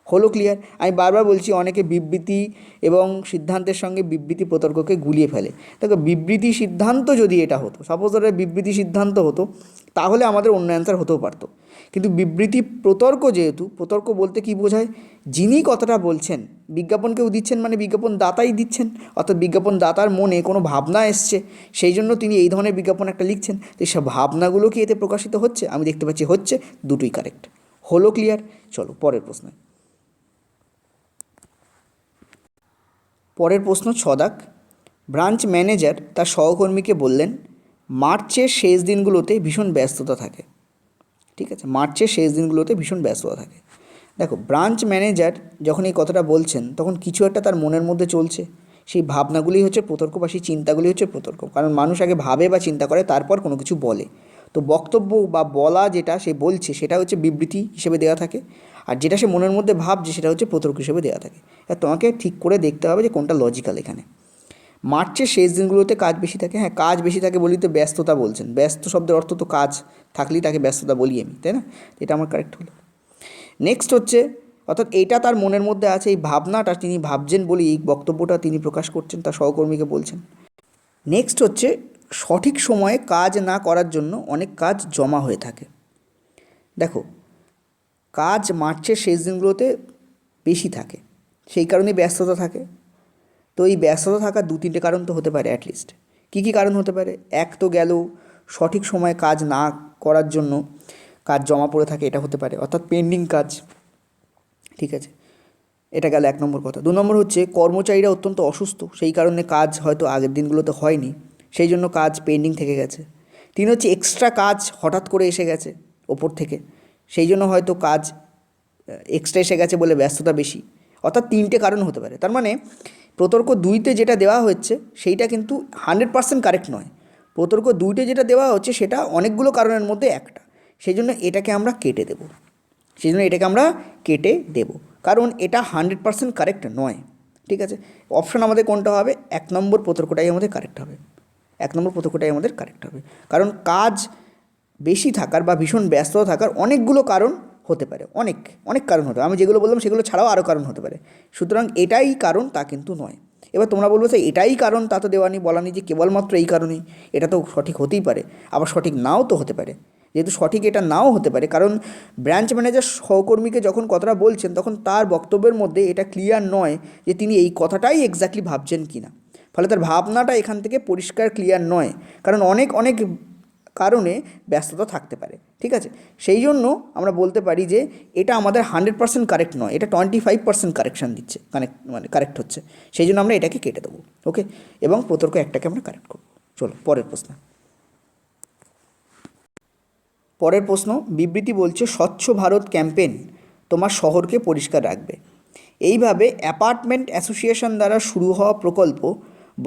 হলো ক্লিয়ার? আমি বারবার বলছি, অনেকে বিবৃতি এবং সিদ্ধান্তের সঙ্গে বিবৃতি প্রতর্ককে গুলিয়ে ফেলে। দেখো, বিবৃতি সিদ্ধান্ত যদি এটা হতো, সাপোজ ধরো বিবৃতি সিদ্ধান্ত হতো, তাহলে আমাদের অন্য অ্যান্সার হতেও পারতো। কিন্তু বিবৃতি প্রতর্ক, যেহেতু প্রতর্ক বলতে কী বোঝায়? যিনি কথাটা বলছেন বিজ্ঞাপনকেও দিচ্ছেন, মানে বিজ্ঞাপন দাতাই দিচ্ছেন, অর্থাৎ বিজ্ঞাপন দাতার মনে কোনো ভাবনা এসছে, সেই জন্য তিনি এই ধরনের বিজ্ঞাপন একটা লিখছেন। তো এই সব ভাবনাগুলো কি এতে প্রকাশিত হচ্ছে? আমি দেখতে পাচ্ছি হচ্ছে, দুটোই কারেক্ট। হলো ক্লিয়ার? চলো পরের প্রশ্নে। পরের প্রশ্ন 6 দাগ, ব্রাঞ্চ ম্যানেজার তার সহকর্মীকে বললেন মার্চের শেষ দিনগুলোতে ভীষণ ব্যস্ততা থাকে। ঠিক আছে, মার্চের শেষ দিনগুলোতে ভীষণ ব্যস্ততা থাকে। দেখো, ব্রাঞ্চ ম্যানেজার যখন এই কথাটা বলছেন তখন কিছু একটা তার মনের মধ্যে চলছে, সেই ভাবনাগুলি হচ্ছে প্রতর্ক বা সেই চিন্তাগুলি হচ্ছে প্রতর্ক। কারণ মানুষ আগে ভাবে বা চিন্তা করে তারপর কোনো কিছু বলে। তো বক্তব্য বা বলা যেটা সে বলছে সেটা হচ্ছে বিবৃতি হিসেবে দেওয়া থাকে, আর যেটা সে মনের মধ্যে ভাবছে সেটা হচ্ছে প্রতর্ক হিসেবে দেওয়া থাকে। আর তোমাকে ঠিক করে দেখতে হবে যে কোনটা লজিক্যাল এখানে। মার্চের শেষ দিনগুলোতে কাজ বেশি থাকে, হ্যাঁ কাজ বেশি থাকে বলেই তো ব্যস্ততা বলছেন। ব্যস্ত শব্দের অর্থ তো কাজ থাকলেই তাকে ব্যস্ততা বলি আমি, তাই না? এটা আমার কারেক্ট হলো। নেক্সট হচ্ছে, অর্থাৎ এইটা তার মনের মধ্যে আছে, এই ভাবনাটা তিনি ভাবছেন বলেই এই বক্তব্যটা তিনি প্রকাশ করছেন, তার সহকর্মীকে বলছেন। নেক্সট হচ্ছে সঠিক সময়ে কাজ না করার জন্য অনেক কাজ জমা হয়ে থাকে। দেখো, কাজ মার্চের শেষ দিনগুলোতে বেশি থাকে, সেই কারণে ব্যস্ততা থাকে। তো এই ব্যস্ততা থাকার 2-3টে কারণ তো হতে পারে অ্যাটলিস্ট। কী কী কারণ হতে পারে? এক তো গেল সঠিক সময়ে কাজ না করার জন্য কাজ জমা পড়ে থাকে, এটা হতে পারে, অর্থাৎ পেন্ডিং কাজ। ঠিক আছে, এটা গেল 1 নম্বর কথা। 2 নম্বর হচ্ছে কর্মচারীরা অত্যন্ত অসুস্থ, সেই কারণে কাজ হয়তো আগের দিনগুলোতে হয়নি, সেই জন্য কাজ পেন্ডিং থেকে গেছে। 3 হচ্ছে এক্সট্রা কাজ হঠাৎ করে এসে গেছে ওপর থেকে, সেই জন্য হয়তো কাজ এক্সট্রা এসে গেছে বলে ব্যস্ততা বেশি। অর্থাৎ 3টে কারণ হতে পারে। তার মানে প্রতর্ক 2তে যেটা দেওয়া হচ্ছে সেইটা কিন্তু 100% কারেক্ট নয়। প্রতর্ক 2তে যেটা দেওয়া হচ্ছে সেটা অনেকগুলো কারণের মধ্যে একটা, সেই জন্য এটাকে আমরা কেটে দেব। কারণ এটা 100% কারেক্ট নয়। ঠিক আছে, অপশান আমাদের কোনটা হবে? 1 নম্বর প্রতর্কটাই আমাদের কারেক্ট হবে। কারণ কাজ বেশি থাকার বা ভীষণ ব্যস্ত থাকার অনেকগুলো কারণ হতে পারে, অনেক কারণ হতে পারে। আমি যেগুলো বললাম সেগুলো ছাড়াও আরও কারণ হতে পারে। সুতরাং এটাই কারণ তা কিন্তু নয়। এবার তোমরা বলবে স্যার এটাই কারণ, তা তো দেওয়া নেই, বলা নেই যে কেবলমাত্র এই কারণেই। এটা তো সঠিক হতেই পারে, আবার সঠিক নাও তো হতে পারে। যেহেতু সঠিক এটা নাও হতে পারে, কারণ ব্রাঞ্চ ম্যানেজার সহকর্মীকে যখন কথাটা বলছেন তখন তার বক্তব্যের মধ্যে এটা ক্লিয়ার নয় যে তিনি এই কথাটাই এক্স্যাক্টলি ভাবছেন কি না। ফলে তার ভাবনাটা এখান থেকে পরিষ্কার ক্লিয়ার নয়, কারণ অনেক কারণে ব্যস্ততা থাকতে পারে। ঠিক আছে, সেই জন্য আমরা বলতে পারি যে এটা আমাদের 100% কারেক্ট নয়, এটা 25% কারেকশান দিচ্ছে, কারেক্ট হচ্ছে। সেই জন্য আমরা এটাকে কেটে দেবো। ওকে, এবং প্রতর্ক একটাকে আমরা কারেক্ট করবো। চলো পরের প্রশ্ন। বিবৃতি বলছে স্বচ্ছ ভারত ক্যাম্পেইন তোমার শহরকে পরিষ্কার রাখবে। এইভাবে অ্যাপার্টমেন্ট অ্যাসোসিয়েশন দ্বারা শুরু হওয়া প্রকল্প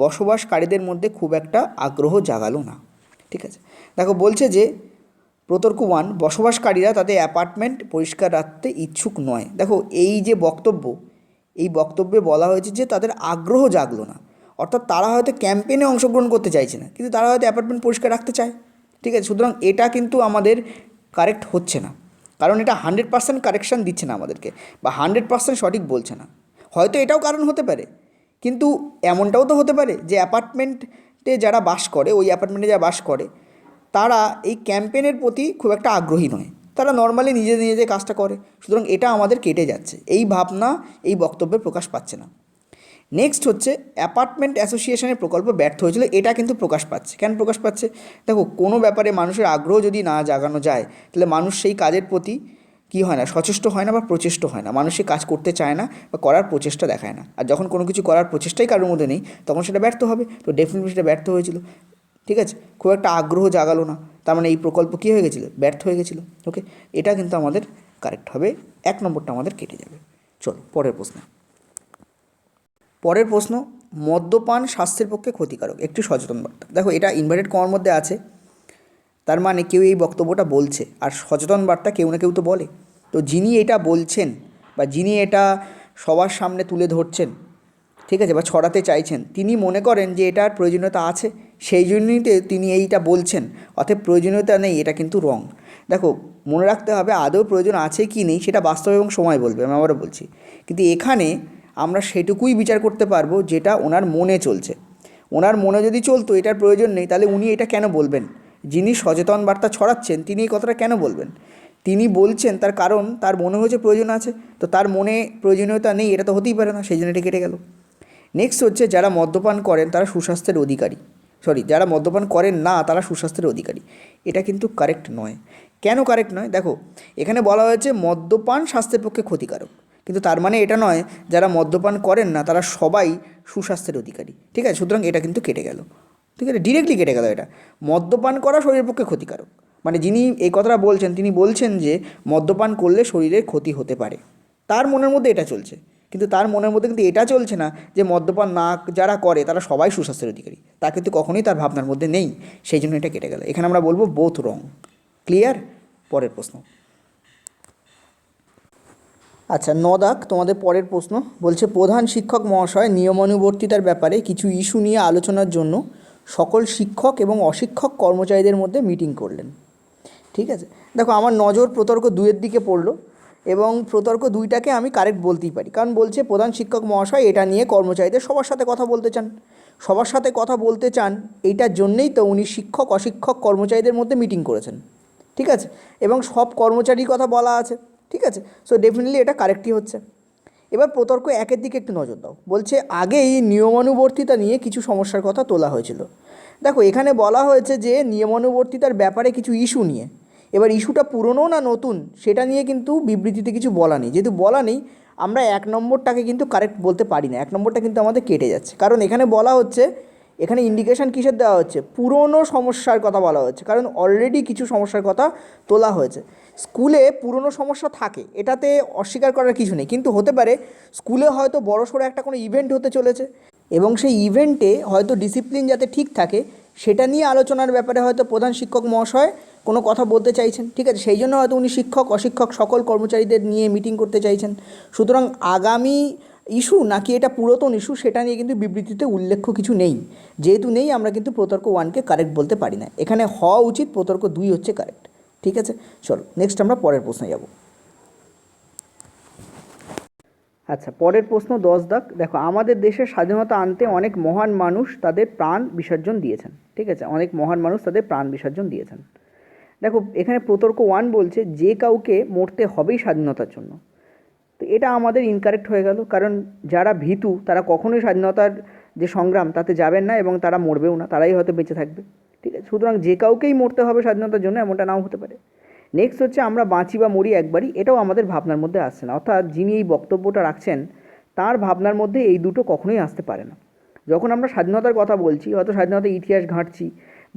বসবাসকারীদের মধ্যে খুব একটা আগ্রহ জাগালো না। ঠিক আছে, দেখো বলছে যে প্রতর্ক 1, বসবাসকারীরা তাদের অ্যাপার্টমেন্ট পরিষ্কার রাখতে ইচ্ছুক নয়। দেখো এই যে বক্তব্য, এই বক্তব্যে বলা হয়েছে যে তাদের আগ্রহ জাগলো না, অর্থাৎ তারা হয়তো ক্যাম্পেইনে অংশগ্রহণ করতে চাইছে না, কিন্তু তারা হয়তো অ্যাপার্টমেন্ট পরিষ্কার রাখতে চায়। ঠিক আছে, সুতরাং এটা কিন্তু আমাদের কারেক্ট হচ্ছে না, কারণ এটা 100% কারেকশান দিচ্ছে না আমাদেরকে, বা 100% সঠিক বলছে না। হয়তো এটাও কারণ হতে পারে, কিন্তু এমনটাও তো হতে পারে যে অ্যাপার্টমেন্টে যারা বাস করে, ওই অ্যাপার্টমেন্টে যারা বাস করে তারা এই ক্যাম্পেইনের প্রতি খুব একটা আগ্রহী নয়, তারা নর্মালি নিজে কাজটা করে। সুতরাং এটা আমাদের কেটে যাচ্ছে, এই ভাবনা এই বক্তব্যে প্রকাশ পাচ্ছে না। নেক্সট হচ্ছে অ্যাপার্টমেন্ট অ্যাসোসিয়েশনের প্রকল্প ব্যর্থ হয়েছিল, এটা কিন্তু প্রকাশ পাচ্ছে। কেন প্রকাশ পাচ্ছে? দেখো কোনো ব্যাপারে মানুষের আগ্রহ যদি না জাগানো যায়, তাহলে মানুষ সেই কাজের প্রতি কী হয় না, সচেষ্ট হয় না বা প্রচেষ্ট হয় না, মানুষ সে কাজ করতে চায় না বা করার প্রচেষ্টা দেখায় না। আর যখন কোনো কিছু করার প্রচেষ্টাই কারোর মধ্যে নেই, তখন সেটা ব্যর্থ হবে। তো ডেফিনেটলি সেটা ব্যর্থ হয়েছিল। ঠিক আছে, খুব একটা আগ্রহ জাগালো না, তার মানে এই প্রকল্প কী হয়ে গেছিলো? ব্যর্থ হয়ে গেছিলো। ওকে, এটা কিন্তু আমাদের কারেক্ট হবে, 1 নম্বরটা আমাদের কেটে যাবে। চলো পরের প্রশ্ন। মদ্যপান স্বাস্থ্যের পক্ষে ক্ষতিকারক, একটি সচেতন বার্তা। দেখো এটা ইনভার্টেড কমার মধ্যে আছে, তার মানে কেউ এই বক্তব্যটা বলছে, আর সচেতন বার্তা কেউ না কেউ তো বলে। তো যিনি এটা বলছেন বা যিনি এটা সবার সামনে তুলে ধরছেন, ঠিক আছে, বা ছড়াতে চাইছেন, তিনি মনে করেন যে এটার প্রয়োজনীয়তা আছে, সেই জন্যই তিনি এইটা বলছেন। অতএব প্রয়োজনীয়তা নেই, এটা কিন্তু রং। দেখো মনে রাখতে হবে আদৌ প্রয়োজন আছে কি নেই সেটা বাস্তব এবং সময় বলবে, আমি আবারও বলছি। কিন্তু এখানে আমরা সেটুকুই বিচার করতে পারবো যেটা ওনার মনে চলছে। ওনার মনে যদি চলতো এটার প্রয়োজন নেই, তাহলে উনি এটা কেন বলবেন? যিনি সচেতন বার্তা ছড়াচ্ছেন তিনি এই কথাটা কেন বলবেন? তিনি বলছেন তার কারণ তার মনে হয়েছে প্রয়োজন আছে, তো তার মনে প্রয়োজনীয়তা নেই, এটা তো হতেই পারে না, সেই জন্য এটা কেটে গেল। নেক্সট হচ্ছে যারা মদ্যপান করেন তারা সুস্বাস্থ্যের অধিকারী, যারা মদ্যপান করেন না তারা সুস্বাস্থ্যের অধিকারী। এটা কিন্তু কারেক্ট নয়। কেন কারেক্ট নয়? দেখো এখানে বলা হয়েছে মদ্যপান স্বাস্থ্যের পক্ষে ক্ষতিকারক, কিন্তু তার মানে এটা নয় যারা মদ্যপান করেন না তারা সবাই সুস্বাস্থ্যের অধিকারী। ঠিক আছে, সুতরাং এটা কিন্তু কেটে গেল। ঠিক আছে, ডিরেক্টলি কেটে গেল। এটা মদ্যপান করা শরীরের পক্ষে ক্ষতিকারক, মানে যিনি এই কথাটা বলছেন তিনি বলছেন যে মদ্যপান করলে শরীরের ক্ষতি হতে পারে, তার মনের মধ্যে এটা চলছে। কিন্তু তার মনের মধ্যে কিন্তু এটা চলছে না যে মদ্যপান না যারা করে তারা সবাই সুস্বাস্থ্যের অধিকারী, তা কিন্তু কখনোই তার ভাবনার মধ্যে নেই, সেই জন্য এটা কেটে গেল। এখানে আমরা বলবো বোথ রং। ক্লিয়ার? পরের প্রশ্ন। আচ্ছা 9 দাগ তোমাদের পরের প্রশ্ন বলছে প্রধান শিক্ষক মহাশয় নিয়মানুবর্তিতার ব্যাপারে কিছু ইস্যু নিয়ে আলোচনার জন্য সকল শিক্ষক এবং অশিক্ষক কর্মচারীদের মধ্যে মিটিং করলেন। ঠিক আছে, দেখো আমার নজর প্রতর্ক 2-এর দিকে পড়লো, এবং প্রতর্ক 2টাকে আমি কারেক্ট বলতেই পারি, কারণ বলছে প্রধান শিক্ষক মহাশয় এটা নিয়ে কর্মচারীদের সবার সাথে কথা বলতে চান, এইটার জন্যেই তো উনি শিক্ষক অশিক্ষক কর্মচারীদের মধ্যে মিটিং করেছেন। ঠিক আছে, এবং সব কর্মচারীর কথা বলা আছে। ঠিক আছে, সো ডেফিনেটলি এটা কারেক্টই হচ্ছে। এবার প্রতর্ক 1-এর দিকে একটু নজর দাও। বলছে আগেই নিয়মানুবর্তিতা নিয়ে কিছু সমস্যার কথা তোলা হয়েছিল। দেখো এখানে বলা হয়েছে যে নিয়মানুবর্তিতার ব্যাপারে কিছু ইস্যু নিয়ে, এবার ইস্যুটা পুরনো না নতুন সেটা নিয়ে কিন্তু বিবৃতিতে কিছু বলা নেই। যেহেতু বলা নেই, আমরা 1 নম্বরটাকে কিন্তু কারেক্ট বলতে পারি না, 1 নম্বরটা কিন্তু আমাদের কেটে যাচ্ছে। কারণ এখানে বলা হচ্ছে এখানে ইন্ডিকেশন কিসের দেওয়া হচ্ছে? পুরনো সমস্যার কথা বলা হচ্ছে, কারণ অলরেডি কিছু সমস্যার কথা তোলা হয়েছে। স্কুলে পুরনো সমস্যা থাকে, এটাতে অস্বীকার করার কিছু নেই, কিন্তু হতে পারে স্কুলে হয়তো বড়সড় একটা কোনো ইভেন্ট হতে চলেছে এবং সেই ইভেন্টে হয়তো ডিসিপ্লিন যাতে ঠিক থাকে সেটা নিয়ে আলোচনার ব্যাপারে হয়তো প্রধান শিক্ষক মহাশয় কোনো কথা বলতে চাইছেন, ঠিক আছে? সেই জন্য হয়তো উনি শিক্ষক অশিক্ষক সকল কর্মচারীদের নিয়ে মিটিং করতে চাইছেন। সুতরাং আগামী ইস্যু নাকি এটা পুরাতন ইস্যু সেটা নিয়ে কিন্তু বিবৃতিতে উল্লেখ্য কিছু নেই। যেহেতু নেই, আমরা কিন্তু প্রতর্ক 1কে কারেক্ট বলতে পারি না। এখানে হওয়া উচিত প্রতর্ক 2 হচ্ছে কারেক্ট, ঠিক আছে? চলো নেক্সট আমরা পরের প্রশ্নে যাব। আচ্ছা, পরের প্রশ্ন 10 দাগ। দেখো, আমাদের দেশের স্বাধীনতা আনতে অনেক মহান মানুষ তাদের প্রাণ বিসর্জন দিয়েছেন, ঠিক আছে? অনেক মহান মানুষ তাদের প্রাণ বিসর্জন দিয়েছেন। দেখো, এখানে প্রতর্ক 1 বলছে যে কাউকে মরতে হবেই স্বাধীনতার জন্য। তো এটা আমাদের ইনকারেক্ট হয়ে গেল, কারণ যারা ভীতু তারা কখনোই স্বাধীনতার যে সংগ্রাম তাতে যাবেন না এবং তারা মরবেও না, তারাই হয়তো বেঁচে থাকবে, ঠিক আছে? সুতরাং যে কাউকেই মরতে হবে স্বাধীনতার জন্য এমনটা নাও হতে পারে। নেক্সট হচ্ছে আমরা বাঁচি বা মরি একবারই, এটাও আমাদের ভাবনার মধ্যে আসছে না, অর্থাৎ যিনি এই বক্তব্যটা রাখছেন তার ভাবনার মধ্যে এই দুটো কখনোই আসতে পারে না। যখন আমরা স্বাধীনতার কথা বলছি, হয়তো স্বাধীনতার ইতিহাস ঘাঁটছি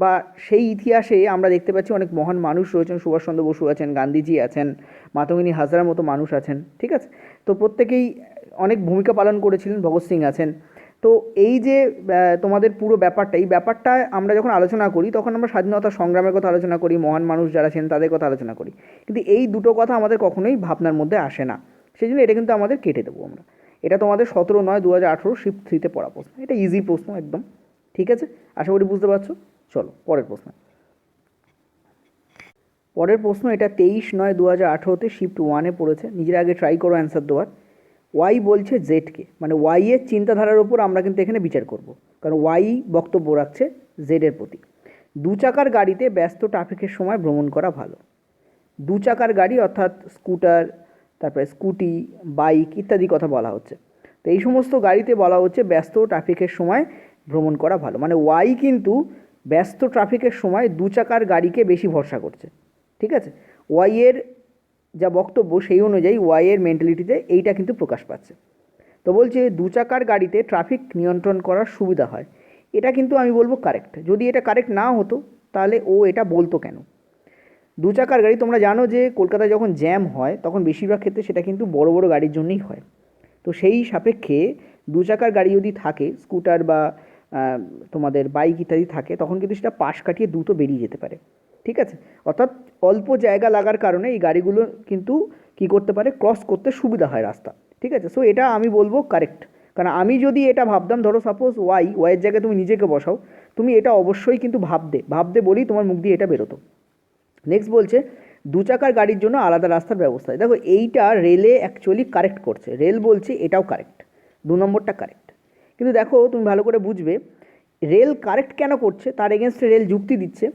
বা সেই ইতিহাসে আমরা দেখতে পাচ্ছি অনেক মহান মানুষ রয়েছেন, সুভাষচন্দ্র বসু আছেন, গান্ধীজি আছেন, মাতঙ্গিনী হাজরার মতো মানুষ আছেন, ঠিক আছে? তো প্রত্যেকেই অনেক ভূমিকা পালন করেছিলেন, ভগৎ সিং আছেন। তো এই যে তোমাদের পুরো ব্যাপারটা, এই ব্যাপারটা আমরা যখন আলোচনা করি তখন আমরা স্বাধীনতা সংগ্রামের কথা আলোচনা করি, মহান মানুষ যারা আছেন তাদের কথা আলোচনা করি, কিন্তু এই দুটো কথা আমাদের কখনোই ভাবনার মধ্যে আসে না। সেই জন্য এটা কিন্তু আমাদের কেটে দেবো আমরা। এটা তোমাদের 17/9/2018 শিফট 3-তে পড়া প্রশ্ন, এটা ইজি প্রশ্ন একদম, ঠিক আছে? আশা করি বুঝতে পারছো। চলো পরের প্রশ্ন। পরের প্রশ্ন এটা 23/9/2018-তে শিফট 1-এ পড়েছে, নিজের আগে ট্রাই করো অ্যান্সার দেওয়ার। ওয়াই বলছে জেডকে, মানে ওয়াই এর চিন্তাধারার উপর আমরা কিন্তু এখানে বিচার করব, কারণ ওয়াই বক্তব্য রাখছে জেডের প্রতি। দু চাকার গাড়িতে ব্যস্ত ট্রাফিকের সময় ভ্রমণ করা ভালো। দু চাকার গাড়ি অর্থাৎ স্কুটার, তারপরে স্কুটি, বাইক ইত্যাদি কথা বলা হচ্ছে। তো এই সমস্ত গাড়িতে বলা হচ্ছে ব্যস্ত ট্রাফিকের সময় ভ্রমণ করা ভালো, মানে ওয়াই কিন্তু ব্যস্ত ট্রাফিকের সময় দু চাকার গাড়িকে বেশি ভরসা করছে, ঠিক আছে? ওয়াইয়ের যা বক্তব্য সেই অনুযায়ী ওয়াইয়ের মেন্টালিটিতে এইটা কিন্তু প্রকাশ পাচ্ছে। তো বলছে দু চাকার গাড়িতে ট্রাফিক নিয়ন্ত্রণ করার সুবিধা হয়, এটা কিন্তু আমি বলবো কারেক্ট। যদি এটা কারেক্ট না হতো তাহলে ও এটা বলতো কেন? দু চাকার গাড়ি, তোমরা জানো যে কলকাতায় যখন জ্যাম হয় তখন বেশিরভাগ ক্ষেত্রে সেটা কিন্তু বড় বড় গাড়ির জন্যই হয়। তো সেই সাপেক্ষে দু চাকার গাড়ি যদি থাকে, স্কুটার বা তোমাদের বাইক ইত্যাদি থাকে, তখন কিন্তু সেটা পাশ কাটিয়ে দ্রুত বেরিয়ে যেতে পারে, ঠিক আছে? অর্থাৎ অল্প জায়গা লাগার কারণে এই গাড়িগুলো কিন্তু কী করতে পারে, ক্রস করতে সুবিধা হয় রাস্তা, ঠিক আছে? সো এটা আমি বলবো কারেক্ট। কারণ আমি যদি এটা ভাবতাম, ধরো সাপোজ ওয়াইয়ের জায়গায় তুমি নিজেকে বসাও, তুমি এটা অবশ্যই কিন্তু ভাবতে বলেই তোমার মুখ দিয়ে এটা বেরোতো। নেক্সট বলছে দু চাকার গাড়ির জন্য আলাদা রাস্তার ব্যবস্থা। দেখো, এইটা রেলে অ্যাকচুয়ালি কারেক্ট করছে, রেল বলছে এটাও কারেক্ট, 2 নম্বরটা কারেক্ট। কিন্তু দেখো, তুমি ভালো করে বুঝবে রেল কারেক্ট কেন করছে, তার এগেনস্টে রেল যুক্তি দিচ্ছে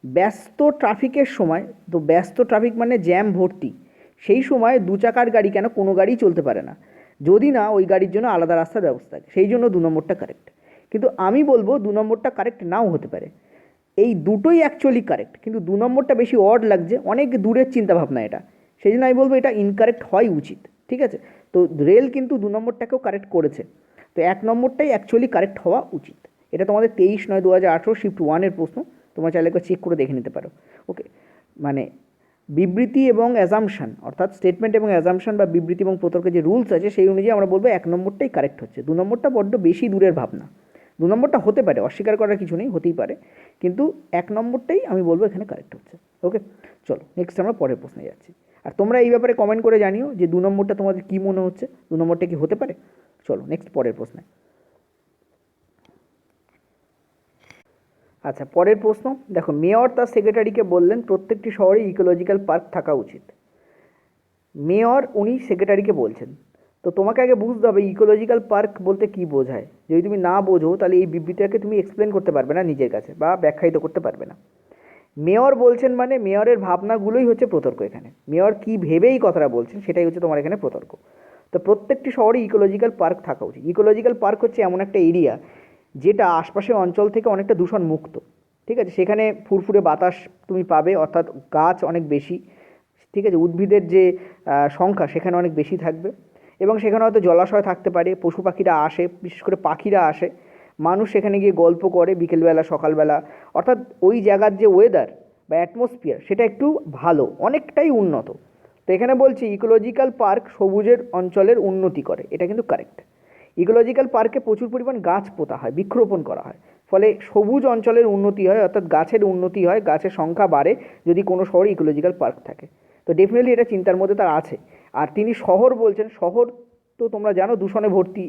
ব্যস্ত ট্রাফিকের সময়। তো ব্যস্ত ট্রাফিক মানে জ্যাম ভর্তি, সেই সময় দু চাকার গাড়ি কেন, কোনো গাড়িই চলতে পারে না যদি না ওই গাড়ির জন্য আলাদা রাস্তার ব্যবস্থা থাকে, সেই জন্য 2 নম্বরটা কারেক্ট। কিন্তু আমি বলবো 2 নম্বরটা কারেক্ট নাও হতে পারে, এই দুটোই অ্যাকচুয়ালি কারেক্ট, কিন্তু 2 নম্বরটা বেশি অড লাগছে, অনেক দূরের চিন্তাভাবনা এটা, সেই জন্য আমি বলবো এটা ইনকারেক্ট হওয়াই উচিত, ঠিক আছে? তো রেল কিন্তু 2 নম্বরটাকেও কারেক্ট করেছে, তো 1 নম্বরটাই অ্যাকচুয়ালি কারেক্ট হওয়া উচিত। এটা তোমাদের 23/9/2018 শিফট 1-এর প্রশ্ন, তোমরা চাইলে একবার চেক করে দেখে নিতে পারো। ওকে, মানে বিবৃতি এবং অ্যাজাম্পশন, অর্থাৎ স্টেটমেন্ট এবং অ্যাজাম্পশন বা বিবৃতি এবং প্রতর্কের যে রুলস আছে সেই অনুযায়ী আমরা বলবো 1 নম্বরটাই কারেক্ট হচ্ছে, 2 নম্বরটা বড্ড বেশি দূরের ভাবনা। 2 নম্বরটা হতে পারে, অস্বীকার করার কিছু নেই, হতেই পারে, কিন্তু 1 নম্বরটাই আমি বলবো এখানে কারেক্ট হচ্ছে। ওকে, চলো নেক্সট আমরা পরের প্রশ্নে যাচ্ছি। আর তোমরা এই ব্যাপারে কমেন্ট করে জানিও যে 2 নম্বরটা তোমাদের কী মনে হচ্ছে, 2 নম্বরটা কি হতে পারে। চলো নেক্সট পরের প্রশ্নে। আচ্ছা, পরের প্রশ্ন দেখো, মেয়র তার সেক্রেটারিকে বললেন প্রত্যেকটি শহরে ইকোলজিক্যাল পার্ক থাকা উচিত। মেয়র উনি সেক্রেটারিকে বলছেন, তো তোমাকে আগে বুঝতে হবে ইকোলজিক্যাল পার্ক বলতে কী বোঝায়। যদি তুমি না বোঝো তাহলে এই বিবৃতিটাকে তুমি এক্সপ্লেন করতে পারবে না নিজের কাছে বা ব্যাখ্যায়িত করতে পারবে না। মেয়র বলছেন মানে মেয়রের ভাবনাগুলোই হচ্ছে প্রতর্ক। এখানে মেয়র কী ভেবেই কথাটা বলছেন সেটাই হচ্ছে তোমার এখানে প্রতর্ক। তো প্রত্যেকটি শহরে ইকোলজিক্যাল পার্ক থাকা উচিত। ইকোলজিক্যাল পার্ক হচ্ছে এমন একটা এরিয়া যেটা আশপাশের অঞ্চল থেকে অনেকটা দূষণ মুক্ত, ঠিক আছে? সেখানে ফুরফুরে বাতাস তুমি পাবে, অর্থাৎ গাছ অনেক বেশি, ঠিক আছে? উদ্ভিদের যে সংখ্যা সেখানে অনেক বেশি থাকবে এবং সেখানে হয়তো জলাশয় থাকতে পারে, পশু পাখিরা আসে, বিশেষ করে পাখিরা আসে, মানুষ সেখানে গিয়ে গল্প করে বিকেলবেলা সকালবেলা, অর্থাৎ ওই জায়গার যে ওয়েদার বা অ্যাটমসফিয়ার সেটা একটু ভালো, অনেকটাই উন্নত। তো এখানে বলছি ইকোলজিক্যাল পার্ক সবুজের অঞ্চলের উন্নতি করে, এটা কিন্তু কারেক্ট। ইকোলজিক্যাল পার্কে প্রচুর পরিমাণ গাছ পোতা হয়, বৃক্ষরোপণ করা হয়, ফলে সবুজ অঞ্চলের উন্নতি হয়, অর্থাৎ গাছের উন্নতি হয়, গাছের সংখ্যা বাড়ে যদি কোনো শহরে ইকোলজিক্যাল পার্ক থাকে। তো ডেফিনেটলি এটা চিন্তার মধ্যে তার আছে। আর তিনি শহর বলছেন, শহর তো তোমরা জানো দূষণে ভর্তি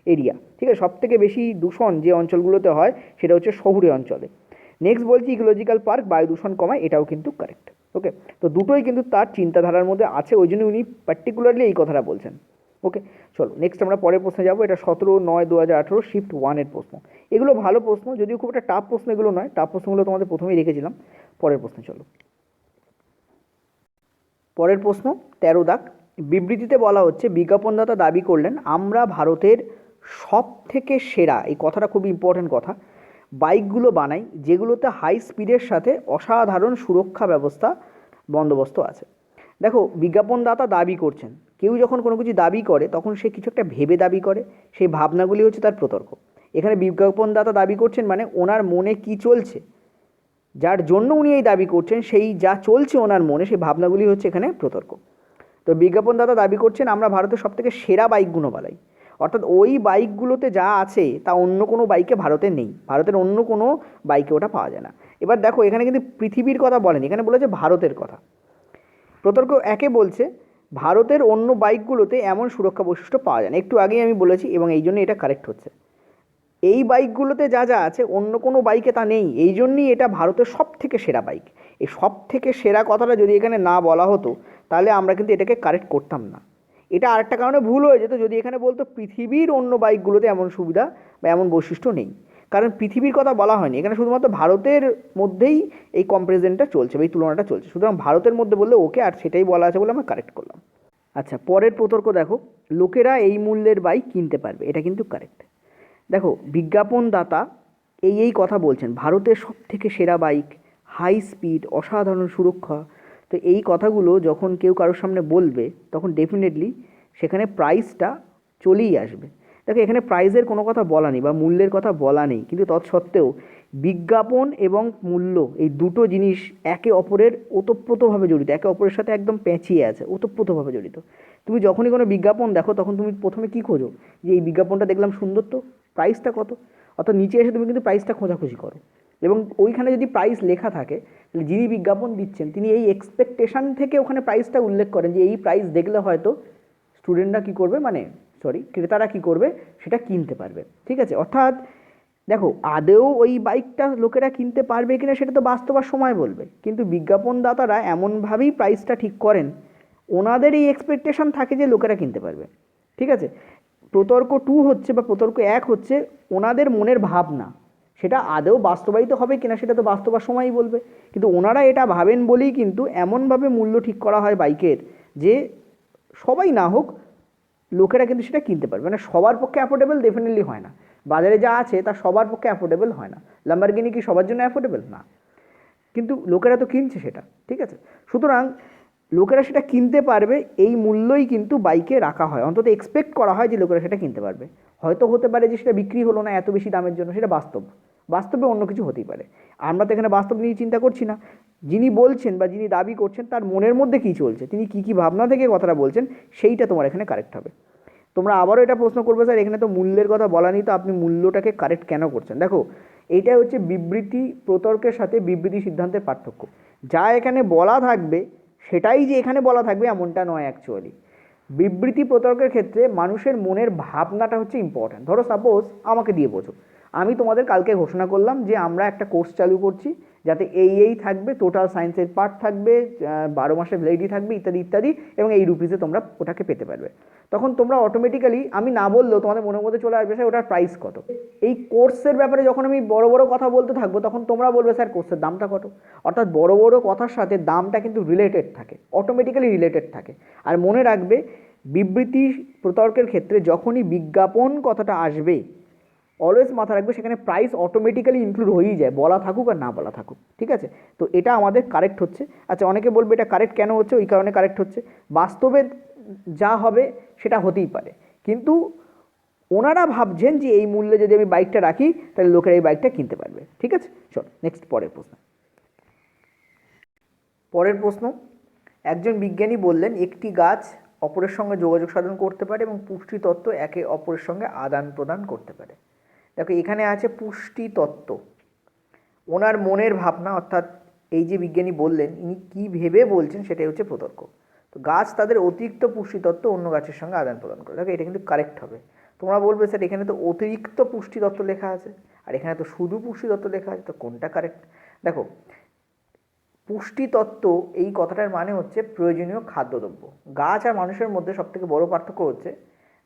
এরিয়া, ঠিক আছে, সবথেকে বেশি দূষণ যে অঞ্চলগুলোতে হয় সেটা হচ্ছে শহুরে অঞ্চলে। নেক্সট বলছি ইকোলজিক্যাল পার্ক বায়ু দূষণ কমায়, এটাও কিন্তু কারেক্ট। ওকে, তো দুটোই কিন্তু তার চিন্তাধারার মধ্যে আছে, ওই জন্য উনি পার্টিকুলারলি এই কথাটা বলছেন। ওকে, চলো নেক্সট আমরা পরের প্রশ্নে যাবো। এটা 17/9/2018 শিফট 1-এর প্রশ্ন। এগুলো ভালো প্রশ্ন, যদিও খুব একটা টাফ প্রশ্ন এগুলো নয়, টাফ প্রশ্নগুলো তোমাদের প্রথমেই রেখেছিলাম। পরের প্রশ্নে চলো। পরের প্রশ্ন 13 দাগ। বিবৃতিতে বলা হচ্ছে বিজ্ঞাপনদাতা দাবি করলেন আমরা ভারতের সব থেকে সেরা, এই কথাটা খুব ইম্পর্ট্যান্ট কথা, বাইকগুলো বানাই যেগুলোতে হাই স্পিডের সাথে অসাধারণ সুরক্ষা ব্যবস্থা বন্দোবস্ত আছে। দেখো, বিজ্ঞাপনদাতা দাবি করছেন, কেউ যখন কোনো কিছু দাবি করে তখন সে কিছু একটা ভেবে দাবি করে, সেই ভাবনাগুলি হচ্ছে তার প্রতর্ক। এখানে বিজ্ঞাপনদাতা দাবি করছেন মানে ওনার মনে কি চলছে, যার জন্য উনি এই দাবি করছেন, সেই যা চলছে ওনার মনে, সেই ভাবনাগুলি হচ্ছে এখানে প্রতর্ক। তো বিজ্ঞাপনদাতা দাবি করছেন আমরা ভারতের সবথেকে সেরা বাইকগুলো বানাই, অর্থাৎ ওই বাইকগুলোতে যা আছে তা অন্য কোনো বাইকে ভারতে নেই, ভারতের অন্য কোনো বাইকে ওটা পাওয়া যায় না। এবার দেখো, এখানে কিন্তু পৃথিবীর কথা বলেনি, এখানে বলেছে ভারতের কথা। প্রতর্ক একে বলছে ভারতের অন্য বাইকগুলোতে এমন সুরক্ষা বৈশিষ্ট্য পাওয়া যায় না, একটু আগেই আমি বলেছি, এবং এই জন্য এটা কারেক্ট হচ্ছে। এই বাইকগুলোতে যা যা আছে অন্য কোনো বাইকে তা নেই, এই জন্যই এটা ভারতের সব থেকে সেরা বাইক। এই সব থেকে সেরা কথাটা যদি এখানে না বলা হতো তাহলে আমরা কিন্তু এটাকে কারেক্ট করতাম না। এটা আরেকটা কারণে ভুল হয়ে যেত যদি এখানে বলতো পৃথিবীর অন্য বাইকগুলোতে এমন সুবিধা বা এমন বৈশিষ্ট্য নেই, কারণ পৃথিবীর কথা বলা হয়নি এখানে, শুধুমাত্র ভারতের মধ্যেই এই কম্পারিজনটা চলছে বা এই তুলনাটা চলছে, সুতরাং ভারতের মধ্যে বললে ওকে, আর সেটাই বলা আছে বলে আমরা কারেক্ট করলাম। আচ্ছা, পরের প্রতর্ক দেখো, লোকেরা এই মূল্যের বাইক কিনতে পারবে, এটা কিন্তু কারেক্ট। দেখো, বিজ্ঞাপনদাতা এই কথা বলছেন ভারতের সব থেকে সেরা বাইক, হাই স্পিড, অসাধারণ সুরক্ষা। তো এই কথাগুলো যখন কেউ কারোর সামনে বলবে তখন ডেফিনেটলি সেখানে প্রাইসটা চলেই আসবে। দেখো, এখানে প্রাইসের কোনো কথা বলা নেই বা মূল্যের কথা বলা নেই, কিন্তু তৎসত্ত্বেও বিজ্ঞাপন এবং মূল্য এই দুটো জিনিস একে অপরের ওতপ্রোতভাবে জড়িত, একে অপরের সাথে একদম পেঁচিয়ে আছে, ওতপ্রোতভাবে জড়িত। তুমি যখনই কোনো বিজ্ঞাপন দেখো তখন তুমি প্রথমে কী খোঁজো, যে এই বিজ্ঞাপনটা দেখলাম সুন্দর, তো প্রাইসটা কত, অর্থাৎ নিচে এসে তুমি কিন্তু প্রাইসটা খোঁজাখুঁজি করো, এবং ওইখানে যদি প্রাইস লেখা থাকে তাহলে যিনি বিজ্ঞাপন দিচ্ছেন তিনি এই এক্সপেকটেশান থেকে ওখানে প্রাইসটা উল্লেখ করেন যে এই প্রাইস দেখলে হয়তো স্টুডেন্টরা কী করবে, মানে ক্রেতারা কী করবে, সেটা কিনতে পারবে। ঠিক আছে, অর্থাৎ দেখো, আদৌ ওই বাইকটা লোকেরা কিনতে পারবে কিনা সেটা তো বাস্তবার সময় বলবে, কিন্তু বিজ্ঞাপনদাতারা এমনভাবেই প্রাইসটা ঠিক করেন, ওনাদের এই এক্সপেকটেশন থাকে যে লোকেরা কিনতে পারবে। ঠিক আছে, প্রতর্ক 2 হচ্ছে বা প্রতর্ক 1 হচ্ছে ওনাদের মনের ভাবনা, সেটা আদৌ বাস্তবায়িত হবে কিনা সেটা তো বাস্তবার সময়ই বলবে, কিন্তু ওনারা এটা ভাবেন বলেই কিন্তু এমনভাবে মূল্য ঠিক করা হয় বাইকের যে সবাই না হোক লোকেরা কিন্তু সেটা কিনতে পারবে। মানে সবার পক্ষে অ্যাফোর্ডেবল ডেফিনেটলি হয় না, বাজারে যা আছে তা সবার পক্ষে অ্যাফোর্ডেবল হয় না। ল্যাম্বরগিনি কি সবার জন্য অ্যাফোর্ডেবল না, কিন্তু লোকেরা তো কিনছে সেটা। ঠিক আছে, সুতরাং লোকেরা সেটা কিনতে পারবে এই মূল্যই কিন্তু বাইকে রাখা হয়, অন্তত এক্সপেক্ট করা হয় যে লোকেরা সেটা কিনতে পারবে। হয়তো হতে পারে যে সেটা বিক্রি হলো না এত বেশি দামের জন্য, সেটা বাস্তবে অন্য কিছু হতেই পারে। আমরা তো এখানে বাস্তব নিয়ে চিন্তা করছি না, যিনি বলছেন বা যিনি দাবি করছেন তার মনের মধ্যে কী চলছে, তিনি কী ভাবনা থেকে কথাটা বলছেন, সেইটা তোমার এখানে কারেক্ট হবে। তোমরা আবারও এটা প্রশ্ন করবে স্যার এখানে তো মূল্যের কথা বলা নেই, তো আপনি মূল্যটাকে কারেক্ট কেন করছেন? দেখো, এইটাই হচ্ছে বিবৃতি প্রতর্কের সাথে বিবৃতি সিদ্ধান্তের পার্থক্য। যা এখানে বলা থাকবে সেটাই যে এখানে বলা থাকবে এমনটা নয় অ্যাকচুয়ালি। বিবৃতি প্রতর্কের ক্ষেত্রে মানুষের মনের ভাবনাটা হচ্ছে ইম্পর্ট্যান্ট। ধরো সাপোজ আমাকে দিয়ে বোঝো, আমি তোমাদের কালকে ঘোষণা করলাম যে আমরা একটা কোর্স চালু করছি যাতে এই থাকবে, টোটাল সায়েন্সের পার্ট থাকবে, 12 মাসের ভ্যালিডিটি থাকবে, ইত্যাদি ইত্যাদি, এবং এই রুপিসে তোমরা ওটাকে পেতে পারবে। তখন তোমরা অটোমেটিক্যালি, আমি না বললেও তোমাদের মনের মধ্যে চলে আসবে স্যার ওটার প্রাইস কত। এই কোর্সের ব্যাপারে যখন আমি বড় বড় কথা বলতে থাকবো তখন তোমরা বলবে স্যার কোর্সের দামটা কত। অর্থাৎ বড় বড় কথার সাথে দামটা কিন্তু রিলেটেড থাকে, অটোমেটিক্যালি রিলেটেড থাকে। আর মনে রাখবে, বিবৃতি প্রতর্কের ক্ষেত্রে যখনই বিজ্ঞাপন কথাটা আসবে অলওয়েজ মাথা রাখবে সেখানে প্রাইস অটোমেটিক্যালি ইনক্লুড হয়েই যায়, বলা থাকুক আর না বলা থাকুক। ঠিক আছে, তো এটা আমাদের কারেক্ট হচ্ছে। আচ্ছা, অনেকে বলবে এটা কারেক্ট কেন হচ্ছে, ওই কারণে কারেক্ট হচ্ছে বাস্তবে যা হবে সেটা হতেই পারে, কিন্তু ওনারা ভাবছেন যে এই মূল্যে যদি আমি বাইকটা রাখি তাহলে লোকেরা এই বাইকটা কিনতে পারবে। ঠিক আছে, চল নেক্সট পরের প্রশ্ন। পরের প্রশ্ন, একজন বিজ্ঞানী বললেন একটি গাছ অপরের সঙ্গে যোগাযোগ সাধন করতে পারে এবং পুষ্টি তত্ত্ব একে অপরের সঙ্গে আদান প্রদান করতে পারে। দেখো এখানে আছে পুষ্টি তত্ত্ব, ওনার মনের ভাবনা, অর্থাৎ এই যে বিজ্ঞানী বললেন ইনি কী ভেবে বলছেন সেটাই হচ্ছে প্রতর্ক। তো গাছ তাদের অতিরিক্ত পুষ্টি তত্ত্ব অন্য গাছের সঙ্গে আদান প্রদান করে। দেখো এটা কিন্তু কারেক্ট হবে। তোমরা বলবে স্যার এখানে তো অতিরিক্ত পুষ্টি তত্ত্ব লেখা আছে আর এখানে তো শুধু পুষ্টি তত্ত্ব লেখা আছে, তো কোনটা কারেক্ট? দেখো পুষ্টি তত্ত্ব এই কথাটার মানে হচ্ছে প্রয়োজনীয় খাদ্যদ্রব্য। গাছ আর মানুষের মধ্যে সবথেকে বড় পার্থক্য হচ্ছে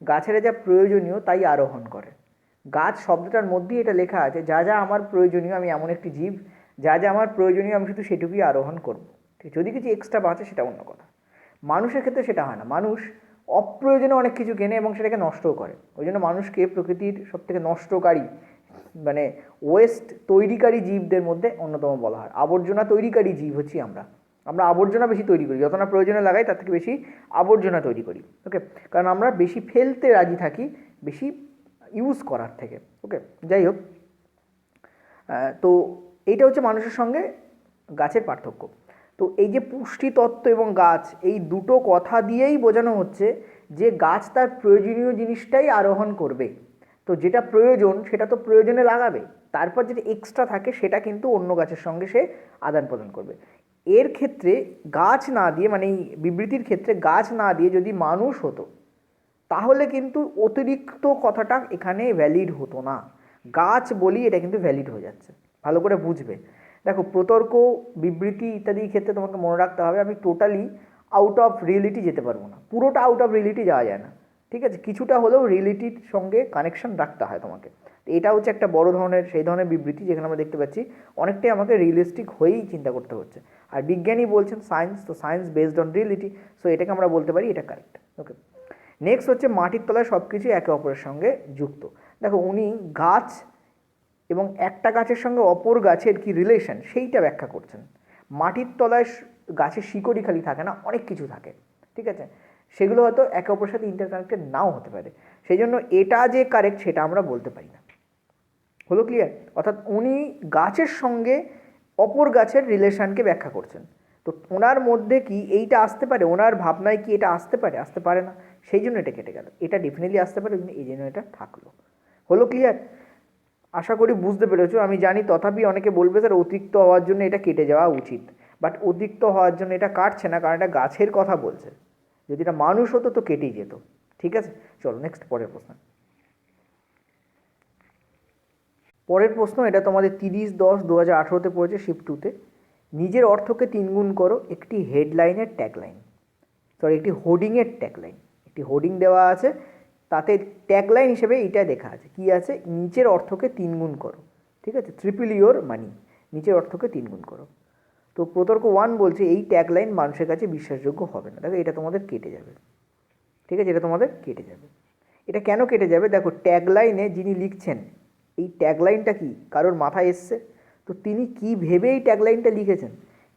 গাছের যা প্রয়োজনীয় তাই আরোহণ করে। গাছ শব্দটার মধ্যেই এটা লেখা আছে যা যা আমার প্রয়োজনীয়, আমি এমন একটি জীব, যা যা আমার প্রয়োজনীয় আমি শুধু সেটুকুই আরোহণ করব। ঠিক, যদি কিছু এক্সট্রা বাঁচে সেটা অন্য কথা। মানুষের ক্ষেত্রে সেটা হয় না, মানুষ অপ্রয়োজনীয় অনেক কিছু কেনে এবং সেটাকে নষ্টও করে। ওই জন্য মানুষকে প্রকৃতির সবথেকে নষ্টকারী মানে ওয়েস্ট তৈরিকারী জীবদের মধ্যে অন্যতম বলা হয়। আবর্জনা তৈরিকারী জীব হচ্ছি আমরা। আমরা আবর্জনা বেশি তৈরি করি, যত না প্রয়োজনে লাগাই তার থেকে বেশি আবর্জনা তৈরি করি। ওকে, কারণ আমরা বেশি ফেলতে রাজি থাকি বেশি ইউজ করার থেকে। ওকে, যাই হোক, তো এইটা হচ্ছে মানুষের সঙ্গে গাছের পার্থক্য। তো এই যে পুষ্টি তত্ত্ব এবং গাছ, এই দুটো কথা দিয়েই বোঝানো হচ্ছে যে গাছ তার প্রয়োজনীয় জিনিসটাই আরোহণ করবে। তো যেটা প্রয়োজন সেটা তো প্রয়োজনে লাগাবে, তারপর যেটা এক্সট্রা থাকে সেটা কিন্তু অন্য গাছের সঙ্গে সে আদান প্রদান করবে। এর ক্ষেত্রে গাছ না দিয়ে, মানে এই বিবৃতির ক্ষেত্রে গাছ না দিয়ে যদি মানুষ হতো তাহলে কিন্তু অতিরিক্ত কথাটা এখানে ভ্যালিড হতো না। গাছ বলি এটা কিন্তু ভ্যালিড হয়ে যাচ্ছে, ভালো করে বুঝবে। দেখো প্রতর্ক, বিবৃতি ইত্যাদির ক্ষেত্রে তোমাকে মনে রাখতে হবে আমি টোটালি আউট অফ রিয়েলিটি যেতে পারবো না, পুরোটা আউট অফ রিয়েলিটি যাওয়া যায় না। ঠিক আছে, কিছুটা হলেও রিয়েলিটির সঙ্গে কানেকশন রাখতে হয় তোমাকে। এটা হচ্ছে একটা বড় ধরনের সেই ধরনের বিবৃতি যেখানে আমরা দেখতে পাচ্ছি অনেকটাই আমাকে রিয়েলিস্টিক হয়েই চিন্তা করতে হচ্ছে। আর বিজ্ঞানী বলছেন সায়েন্স, তো science based on reality, so এটাকে আমরা বলতে পারি এটা কারেক্ট। ওকে, নেক্সট হচ্ছে মাটির তলায় সব কিছু একে অপরের সঙ্গে যুক্ত। দেখো উনি গাছ এবং একটা গাছের সঙ্গে অপর গাছের কি রিলেশন সেইটা ব্যাখ্যা করছেন। মাটির তলায় গাছের শিকড়ই খালি থাকে না, অনেক কিছু থাকে। ঠিক আছে, সেগুলো হয়তো একে অপরের সাথে ইন্টারকানেক্টেড নাও হতে পারে, সেই জন্য এটা যে কারেক্ট সেটা আমরা বলতে পারি না। হলো ক্লিয়ার? অর্থাৎ উনি গাছের সঙ্গে অপর গাছের রিলেশনকে ব্যাখ্যা করছেন। তো ওনার মধ্যে কি এইটা আসতে পারে, ওনার ভাবনায় কি এটা আসতে পারে? আসতে পারে না, সেই জন্য এটা কেটে গেল। এটা ডেফিনেটলি আসতে পারে, এই জন্য এটা থাকলো। হলো ক্লিয়ার? আশা করি বুঝতে পেরেছো। আমি জানি তথাপি অনেকে বলবে স্যার অতিরিক্ত হওয়ার জন্য এটা কেটে যাওয়া উচিত, বাট অতিরিক্ত হওয়ার জন্য এটা কাটছে না, কারণ এটা গাছের কথা বলছে। যদি এটা মানুষ হতো তো কেটেই যেত। ঠিক আছে, চলো নেক্সট পরের প্রশ্ন। পরের প্রশ্ন, এটা তোমাদের 30/10/2018 পড়েছে শিফট 2-তে। নিজের অর্থকে 3 গুণ করো একটি হেডলাইনের ট্যাগলাইন, সরি একটি হোর্ডিংয়ের ট্যাগলাইন। একটি হোর্ডিং দেওয়া আছে, তাতে ট্যাগলাইন হিসেবে এইটা লেখা আছে, কি আছে? নিচের অর্থকে 3 গুণ করো। ঠিক আছে, ট্রিপল ইওর মানি, নিচের অর্থকে 3 গুণ করো। তো প্রতর্ক 1 বলছে এই ট্যাগলাইন মানুষের কাছে বিশ্বাসযোগ্য হবে না। দেখো এটা তোমাদের কেটে যাবে। ঠিক আছে, এটা তোমাদের কেটে যাবে। এটা কেন কেটে যাবে? দেখো ট্যাগলাইনে যিনি লিখছেন, এই ট্যাগলাইনটা কি কারোর মাথায় এসছে? তো তিনি কি ভেবে এই ট্যাগলাইনটা লিখেছেন?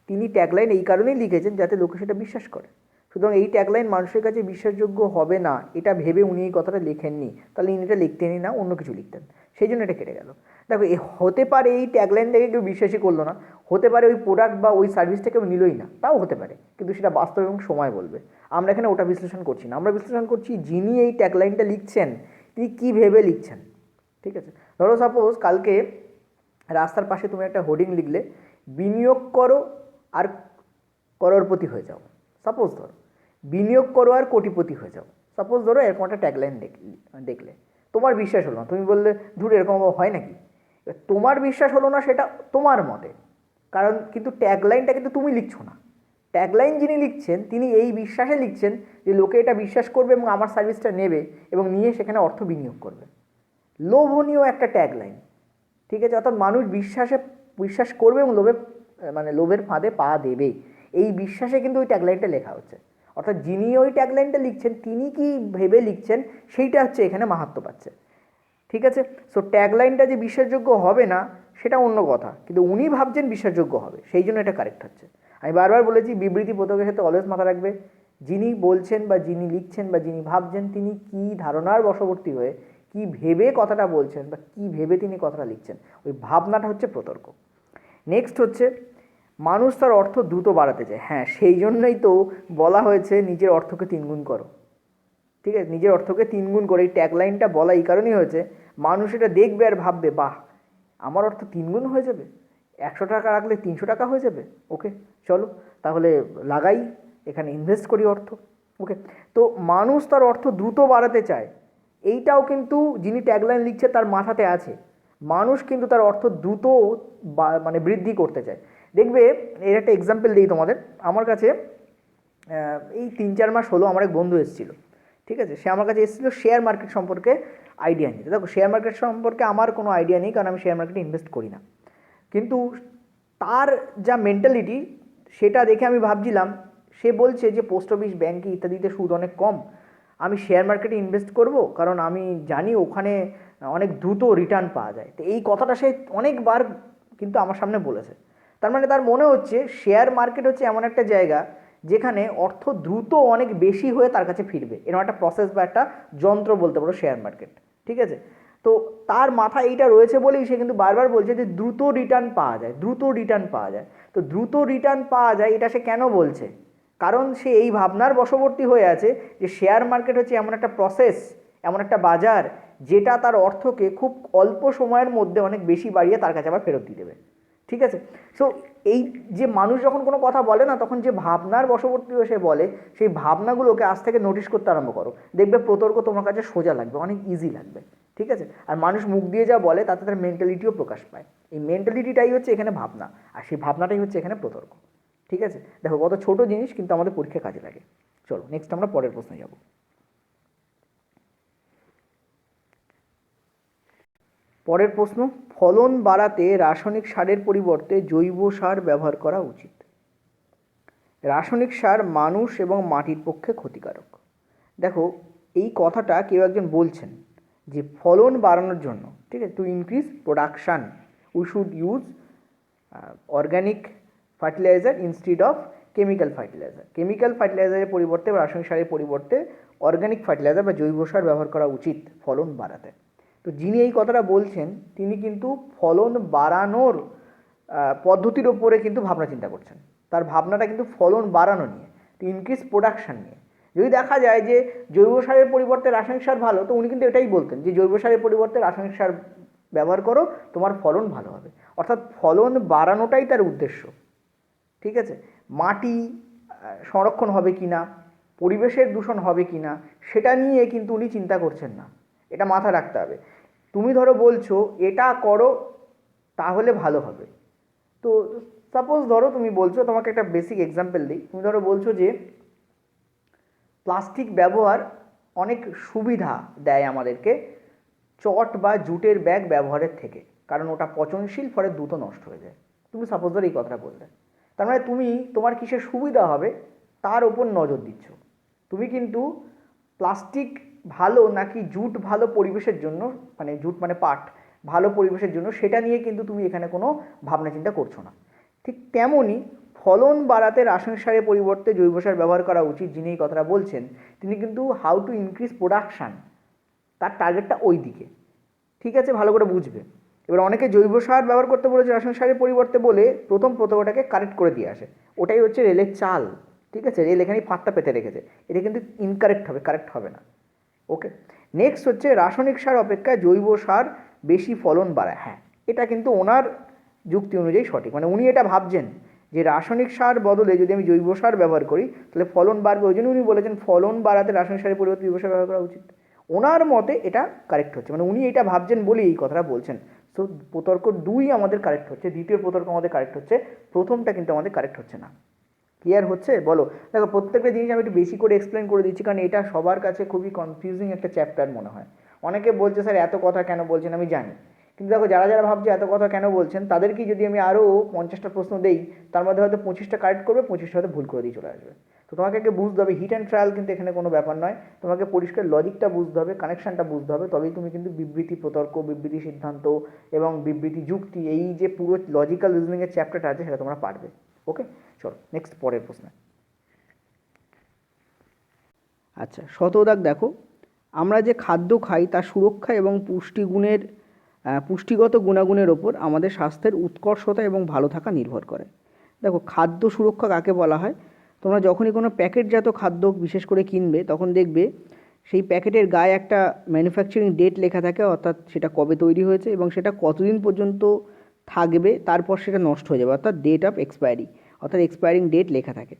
তিনি ট্যাগলাইন এই কারণেই লিখেছেন যাতে লোকে সেটা বিশ্বাস করে। সুতরাং এই ট্যাগলাইন মানুষের কাছে বিশ্বাসযোগ্য হবে না এটা ভেবে উনি এই কথাটা লেখেননি, তাহলে ইনি এটা লিখতেনই না, অন্য কিছু লিখতেন, সেই জন্য এটা কেটে গেল। দেখো হতে পারে এই ট্যাগলাইনটাকে কেউ বিশ্বাসই করলো না, হতে পারে ওই প্রোডাক্ট বা ওই সার্ভিসটা কেউ নিলই না, তাও হতে পারে, কিন্তু সেটা বাস্তব এবং সময় বলবে। আমরা এখানে ওটা বিশ্লেষণ করছি না, আমরা বিশ্লেষণ করছি যিনি এই ট্যাগলাইনটা লিখছেন তিনি কী ভেবে লিখছেন। ঠিক আছে, ধরো সাপোজ কালকে রাস্তার পাশে তুমি একটা হোর্ডিং লিখলে, বিনিয়োগ করো আর করোড়পতি হয়ে যাও। সাপোজ ধরো বিনিয়োগ করো আর কোটিপতি হয়ে যাও। সাপোজ ধরো এরকম একটা ট্যাগলাইন দেখলে, তোমার বিশ্বাস হলো না, তুমি বললে ধুর এরকম হয় নাকি। তোমার বিশ্বাস হলো না সেটা তোমার মতে, কারণ কিন্তু ট্যাগলাইনটা কিন্তু তুমি লিখছো না। ট্যাগলাইন যিনি লিখছেন তিনি এই বিশ্বাসে লিখছেন যে লোকে এটা বিশ্বাস করবে এবং আমার সার্ভিসটা নেবে এবং নিয়ে সেখানে অর্থ বিনিয়োগ করবে। লোভনীয় একটা ট্যাগলাইন। ঠিক আছে, অর্থাৎ মানুষ বিশ্বাস করবে এবং লোভের ফাঁদে পা দেবে, এই বিশ্বাসে কিন্তু ওই ট্যাগলাইনটা লেখা হচ্ছে। অর্থাৎ যিনি ওই ট্যাগলাইনটা লিখছেন তিনি কি ভেবে লিখছেন সেইটা হচ্ছে এখানে মাহাত্ম্য পাচ্ছে। ঠিক আছে, সো ট্যাগলাইনটা যে বিশ্বাসযোগ্য হবে না সেটা অন্য কথা, কিন্তু উনি ভাবছেন বিশ্বাসযোগ্য হবে, সেই জন্য এটা কারেক্ট হচ্ছে। আমি বারবার বলেছি বিবৃতি প্রতর্কের ক্ষেত্রে অলওয়েজ মাথা রাখবে যিনি বলছেন বা যিনি লিখছেন বা যিনি ভাবছেন তিনি কী ধারণার বশবর্তী হয়ে কী ভেবে কথাটা বলছেন বা কী ভেবে তিনি কথাটা লিখছেন, ওই ভাবনাটা হচ্ছে প্রতর্ক। নেক্সট হচ্ছে মানুষ তার অর্থ দ্রুত বাড়াতে চায়। হ্যাঁ, সেই জন্যই তো বলা হয়েছে নিজের অর্থকে তিনগুণ করো। ঠিক আছে, নিজের অর্থকে তিনগুণ করে, এই ট্যাগলাইনটা বলা এই কারণেই হয়েছে, মানুষ এটা দেখবে আর ভাববে বাহ, আমার অর্থ তিনগুণ হয়ে যাবে, 100 টাকা রাখলে 300 টাকা হয়ে যাবে, ওকে চলো তাহলে লাগাই, এখানে ইনভেস্ট করি অর্থ। ওকে, তো মানুষ তার অর্থ দ্রুত বাড়াতে চায়, এইটাও কিন্তু যিনি ট্যাগলাইন লিখছে তার মাথাতে আছে। মানুষ কিন্তু তার অর্থ দ্রুত মানে বৃদ্ধি করতে চায়। দেখবে এর একটা এক্সাম্পল দিই তোমাদের। আমার কাছে এই 3-4 মাস হলো আমার এক বন্ধু এসেছিলো। ঠিক আছে, সে আমার কাছে এসেছিলো শেয়ার মার্কেট সম্পর্কে আইডিয়া নিতে। দেখো, শেয়ার মার্কেট সম্পর্কে আমার কোনো আইডিয়া নেই, কারণ আমি শেয়ার মার্কেটে ইনভেস্ট করি না। কিন্তু তার যা মেন্টালিটি সেটা দেখে আমি ভাবছিলাম, সে বলছে যে পোস্ট অফিস, ব্যাঙ্কে ইত্যাদিতে সুদ অনেক কম, আমি শেয়ার মার্কেটে ইনভেস্ট করব কারণ আমি জানি ওখানে অনেক দ্রুত রিটার্ন পাওয়া যায়। তো এই কথাটা সে অনেকবার কিন্তু আমার সামনে বলেছে। তার মানে তার মনে হচ্ছে শেয়ার মার্কেট হচ্ছে এমন একটা জায়গা যেখানে অর্থ দ্রুত অনেক বেশি হয়ে তার কাছে ফিরবে, এরকম একটা প্রসেস বা একটা যন্ত্র বলতে পারো শেয়ার মার্কেট। ঠিক আছে, তো তার মাথায় এইটা রয়েছে বলেই সে কিন্তু বারবার বলছে যে দ্রুত রিটার্ন পাওয়া যায়, দ্রুত রিটার্ন পাওয়া যায়। তো দ্রুত রিটার্ন পাওয়া যায় এটা সে কেন বলছে? কারণ সে এই ভাবনার বশবর্তী হয়ে আছে যে শেয়ার মার্কেট হচ্ছে এমন একটা প্রসেস, এমন একটা বাজার যেটা তার অর্থকে খুব অল্প সময়ের মধ্যে অনেক বেশি বাড়িয়ে তার কাছে আবার ফেরত দিয়ে দেবে। ঠিক আছে, সো এই যে মানুষ যখন কোনো কথা বলে না, তখন যে ভাবনার বশবর্তী হয়ে সে বলে, সেই ভাবনাগুলোকে আজ থেকে নোটিশ করতে আরম্ভ করো। দেখবে প্রতর্ক তোমার কাছে সোজা লাগবে, অনেক ইজি লাগবে। ঠিক আছে, আর মানুষ মুখ দিয়ে যা বলে তাতে তার মেন্টালিটিও প্রকাশ পায়। এই মেন্টালিটিটাই হচ্ছে এখানে ভাবনা, আর সেই ভাবনাটাই হচ্ছে এখানে প্রতর্ক। ঠিক আছে, দেখো কত ছোট জিনিস কিন্তু আমাদের পরীক্ষায় কাজে লাগে। চলো নেক্সট আমরা পরের প্রশ্নে যাব। পরের প্রশ্ন, ফলন বাড়াতে রাসায়নিক সারের পরিবর্তে জৈব সার ব্যবহার করা উচিত। রাসায়নিক সার মানুষ এবং মাটির পক্ষে ক্ষতিকারক। দেখো, এই কথাটা কেউ একজন বলছেন যে ফলন বাড়ানোর জন্য, ঠিক আছে, to increase production we should use organic fertiliser instead of chemical fertiliser. Chemical ফার্টিলাইজারের পরিবর্তে বা রাসায়নিক সারের পরিবর্তে অর্গ্যানিক ফার্টিলাইজার বা জৈব সার ব্যবহার করা উচিত ফলন বাড়াতে। তো যিনি এই কথাটা বলছেন তিনি কিন্তু ফলন বাড়ানোর পদ্ধতির ওপরে কিন্তু ভাবনা চিন্তা করছেন। তার ভাবনাটা কিন্তু ফলন বাড়ানো নিয়ে, টু ইনক্রিজ প্রোডাকশান নিয়ে। যদি দেখা যায় যে জৈব সারের পরিবর্তে রাসায়নিক সার ভালো, তো উনি কিন্তু এটাই বলতেন যে জৈব সারের পরিবর্তে রাসায়নিক সার ব্যবহার করো, তোমার ফলন ভালো হবে। অর্থাৎ ফলন বাড়ানোটাই তার উদ্দেশ্য। ঠিক আছে, মাটি সংরক্ষণ হবে কি না, পরিবেশের দূষণ হবে কি না, সেটা নিয়ে কিন্তু উনি চিন্তা করছেন না। এটা মাথায় রাখতে হবে। তুমি ধরো বলছো এটা করো তাহলে ভালো হবে। তো সাপোজ ধরো তুমি বলছো, তোমাকে একটা বেসিক এক্সাম্পল দিই, তুমি ধরো বলছো যে প্লাস্টিক ব্যবহার অনেক সুবিধা দেয় আমাদেরকে চট বা জুটের ব্যাগ ব্যবহারের থেকে, কারণ ওটা পচনশীল, ফলে দ্রুত নষ্ট হয়ে যায়। তুমি সাপোজ ধরো এই কথাটা বললে, তার মানে তুমি তোমার কিসের সুবিধা হবে তার ওপর নজর দিচ্ছ। তুমি কিন্তু প্লাস্টিক ভালো নাকি জুট ভালো পরিবেশের জন্য, মানে জুট মানে পাট ভালো পরিবেশের জন্য, সেটা নিয়ে কিন্তু তুমি এখানে কোনো ভাবনা চিন্তা করছো না। ঠিক তেমনই ফলন বাড়াতে রাসায়নিক সারের পরিবর্তে জৈব সার ব্যবহার করা উচিত, যিনি এই কথাটা বলছেন তিনি কিন্তু হাউ টু ইনক্রিজ প্রোডাকশান, তার টার্গেটটা ওই দিকে। ঠিক আছে, ভালো করে বুঝবে। এবার অনেকে জৈব সার ব্যবহার করতে বলেছে রাসায়নিক সারের পরিবর্তে বলে প্রথম প্রথমটাকে কারেক্ট করে দিয়ে আসে, ওটাই হচ্ছে রেলের চাল। ঠিক আছে, রেল এখানেই ফাঁকটা পেতে রেখেছে, এটা কিন্তু ইনকারেক্ট হবে, কারেক্ট হবে না। ওকে, নেক্সট হচ্ছে রাসায়নিক সার অপেক্ষা জৈব সার বেশি ফলন বাড়ায়। হ্যাঁ, এটা কিন্তু ওনার যুক্তি অনুযায়ী সঠিক, মানে উনি এটা ভাবছেন যে রাসায়নিক সার বদলে যদি আমি জৈব সার ব্যবহার করি তাহলে ফলন বাড়বে, ওই জন্য উনি বলেছেন ফলন বাড়াতে রাসায়নিক সারের পরিবর্তে জৈব সার ব্যবহার করা উচিত। ওনার মতে এটা কারেক্ট হচ্ছে, মানে উনি এটা ভাবছেন বলেই এই কথাটা বলছেন। সো প্রতর্ক 2 আমাদের কারেক্ট হচ্ছে, দ্বিতীয় প্রতর্ক আমাদের কারেক্ট হচ্ছে, প্রথমটা কিন্তু আমাদের কারেক্ট হচ্ছে না। ক্লিয়ার হচ্ছে? বলো। দেখো, প্রত্যেকটা জিনিস আমি একটু বেশি করে এক্সপ্লেন করে দিচ্ছি, কারণ এটা সবার কাছে খুবই কনফিউজিং একটা চ্যাপ্টার মনে হয়। অনেকে বলছে স্যার এত কথা কেন বলছেন, আমি জানি, কিন্তু দেখো যারা যারা ভাবছে এত কথা কেন বলছেন, তাদেরকে যদি আমি আরও 50টা প্রশ্ন দেই, তার মধ্যে হয়তো 25টা কারেক্ট করবে, 25টা হয়তো ভুল করে দিয়ে চলে আসবে। তো তোমাকে আগে বুঝতে হবে হিট অ্যান্ড ট্রায়াল কিন্তু এখানে কোনো ব্যাপার নয়, তোমাকে পরিষ্কার লজিকটা বুঝতে হবে, কানেকশানটা বুঝতে হবে, তবেই তুমি কিন্তু বিবৃতি প্রতর্ক, বিবৃতি সিদ্ধান্ত এবং বিবৃতি যুক্তি, এই যে পুরো লজিক্যাল রিজনিংয়ের চ্যাপ্টারটা আছে সেটা তোমরা পারবে। ওকে, চলো নেক্সট পরের প্রশ্ন। আচ্ছা, 17 দাগ দেখো, আমরা যে খাদ্য খাই তার সুরক্ষা এবং পুষ্টিগত গুণাগুণের ওপর আমাদের স্বাস্থ্যের উৎকর্ষতা এবং ভালো থাকা নির্ভর করে। দেখো, খাদ্য সুরক্ষা কাকে বলা হয়? তোমরা যখনই কোনো প্যাকেটজাত খাদ্য বিশেষ করে কিনবে তখন দেখবে সেই প্যাকেটের গায়ে একটা ম্যানুফ্যাকচারিং ডেট লেখা থাকে, অর্থাৎ সেটা কবে তৈরি হয়েছে এবং সেটা কতদিন পর্যন্ত থাকবে, তারপর সেটা নষ্ট হয়ে যাবে, অর্থাৎ ডেট অফ এক্সপায়ারি, অর্থাৎ এক্সপায়ারিং ডেট লেখা থাকে।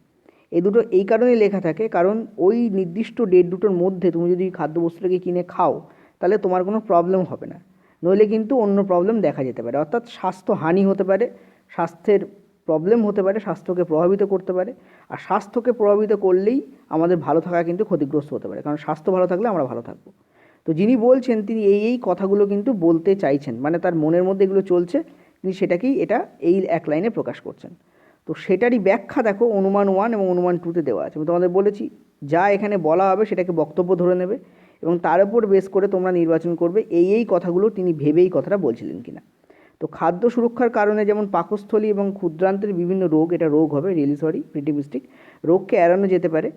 এই দুটো এই কারণেই লেখা থাকে কারণ ওই নির্দিষ্ট ডেট দুটোর মধ্যে তুমি যদি খাদ্যবস্তুটাকে কিনে খাও তাহলে তোমার কোনো প্রবলেম হবে না, নইলে কিন্তু অন্য প্রবলেম দেখা যেতে পারে, অর্থাৎ স্বাস্থ্যহানি হতে পারে, স্বাস্থ্যের প্রবলেম হতে পারে, স্বাস্থ্যকে প্রভাবিত করতে পারে। আর স্বাস্থ্যকে প্রভাবিত করলেই আমাদের ভালো থাকা কিন্তু ক্ষতিগ্রস্ত হতে পারে, কারণ স্বাস্থ্য ভালো থাকলে আমরা ভালো থাকবো। তো যিনি বলছেন তিনি এই কথাগুলো কিন্তু বলতে চাইছেন, মানে তার মনের মধ্যে এগুলো চলছে, তিনি সেটাকেই এই এক লাইনে প্রকাশ করছেন। তো সেটারই ব্যাখ্যা দেখো অনুমান 1 এবং অনুমান 2তে দেওয়া আছে। আমি তোমাদের বলেছি যা এখানে বলা হবে সেটাকে বক্তব্য ধরে নেবে এবং তার উপর বেস করে তোমরা নির্বাচন করবে এই কথাগুলো তিনি ভেবেই কথাটা বলছিলেন কিনা। তো খাদ্য সুরক্ষার কারণে যেমন পাকস্থলী এবং ক্ষুদ্রান্তের বিভিন্ন রোগ, এটা রোগ হবে, প্রিটিভিস্টিক রোগকে এড়ানো যেতে পারে,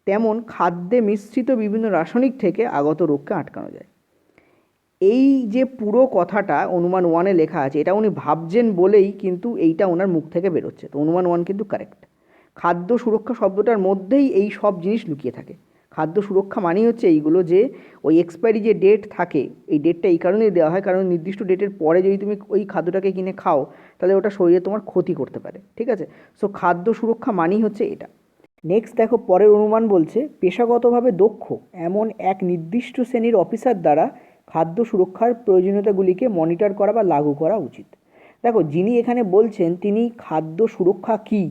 তেমন খাদ্যে মিশ্রিত বিভিন্ন রাসায়নিক থেকে আগত রোগকে আটকানো যায়। এই যে পুরো কথাটা অনুমান 1-এ লেখা আছে, এটা উনি ভাবছেন বলেই কিন্তু এইটা ওনার মুখ থেকে বেরোচ্ছে। তো অনুমান 1 কিন্তু কারেক্ট। খাদ্য সুরক্ষা শব্দটার মধ্যেই এই সব জিনিস লুকিয়ে থাকে। খাদ্য সুরক্ষা মানেই হচ্ছে এইগুলো, যে ওই এক্সপায়ারি যে ডেট থাকে, এই ডেটটা এই কারণেই দেওয়া হয় কারণ নির্দিষ্ট ডেটের পরে যদি তুমি ওই খাদ্যটাকে কিনে খাও তাহলে ওটা শরীরে তোমার ক্ষতি করতে পারে, ঠিক আছে? সো খাদ্য সুরক্ষা মানেই হচ্ছে এটা। নেক্সট দেখো, পরের অনুমান বলছে পেশাগতভাবে দক্ষ এমন এক নির্দিষ্ট শ্রেণীর অফিসার দ্বারা খাদ্য সুরক্ষার প্রয়োজনীয়তাগুলিকে মনিটর করা বা লাগু করা উচিত। দেখো, যিনি এখানে বলছেন তিনি খাদ্য সুরক্ষা কী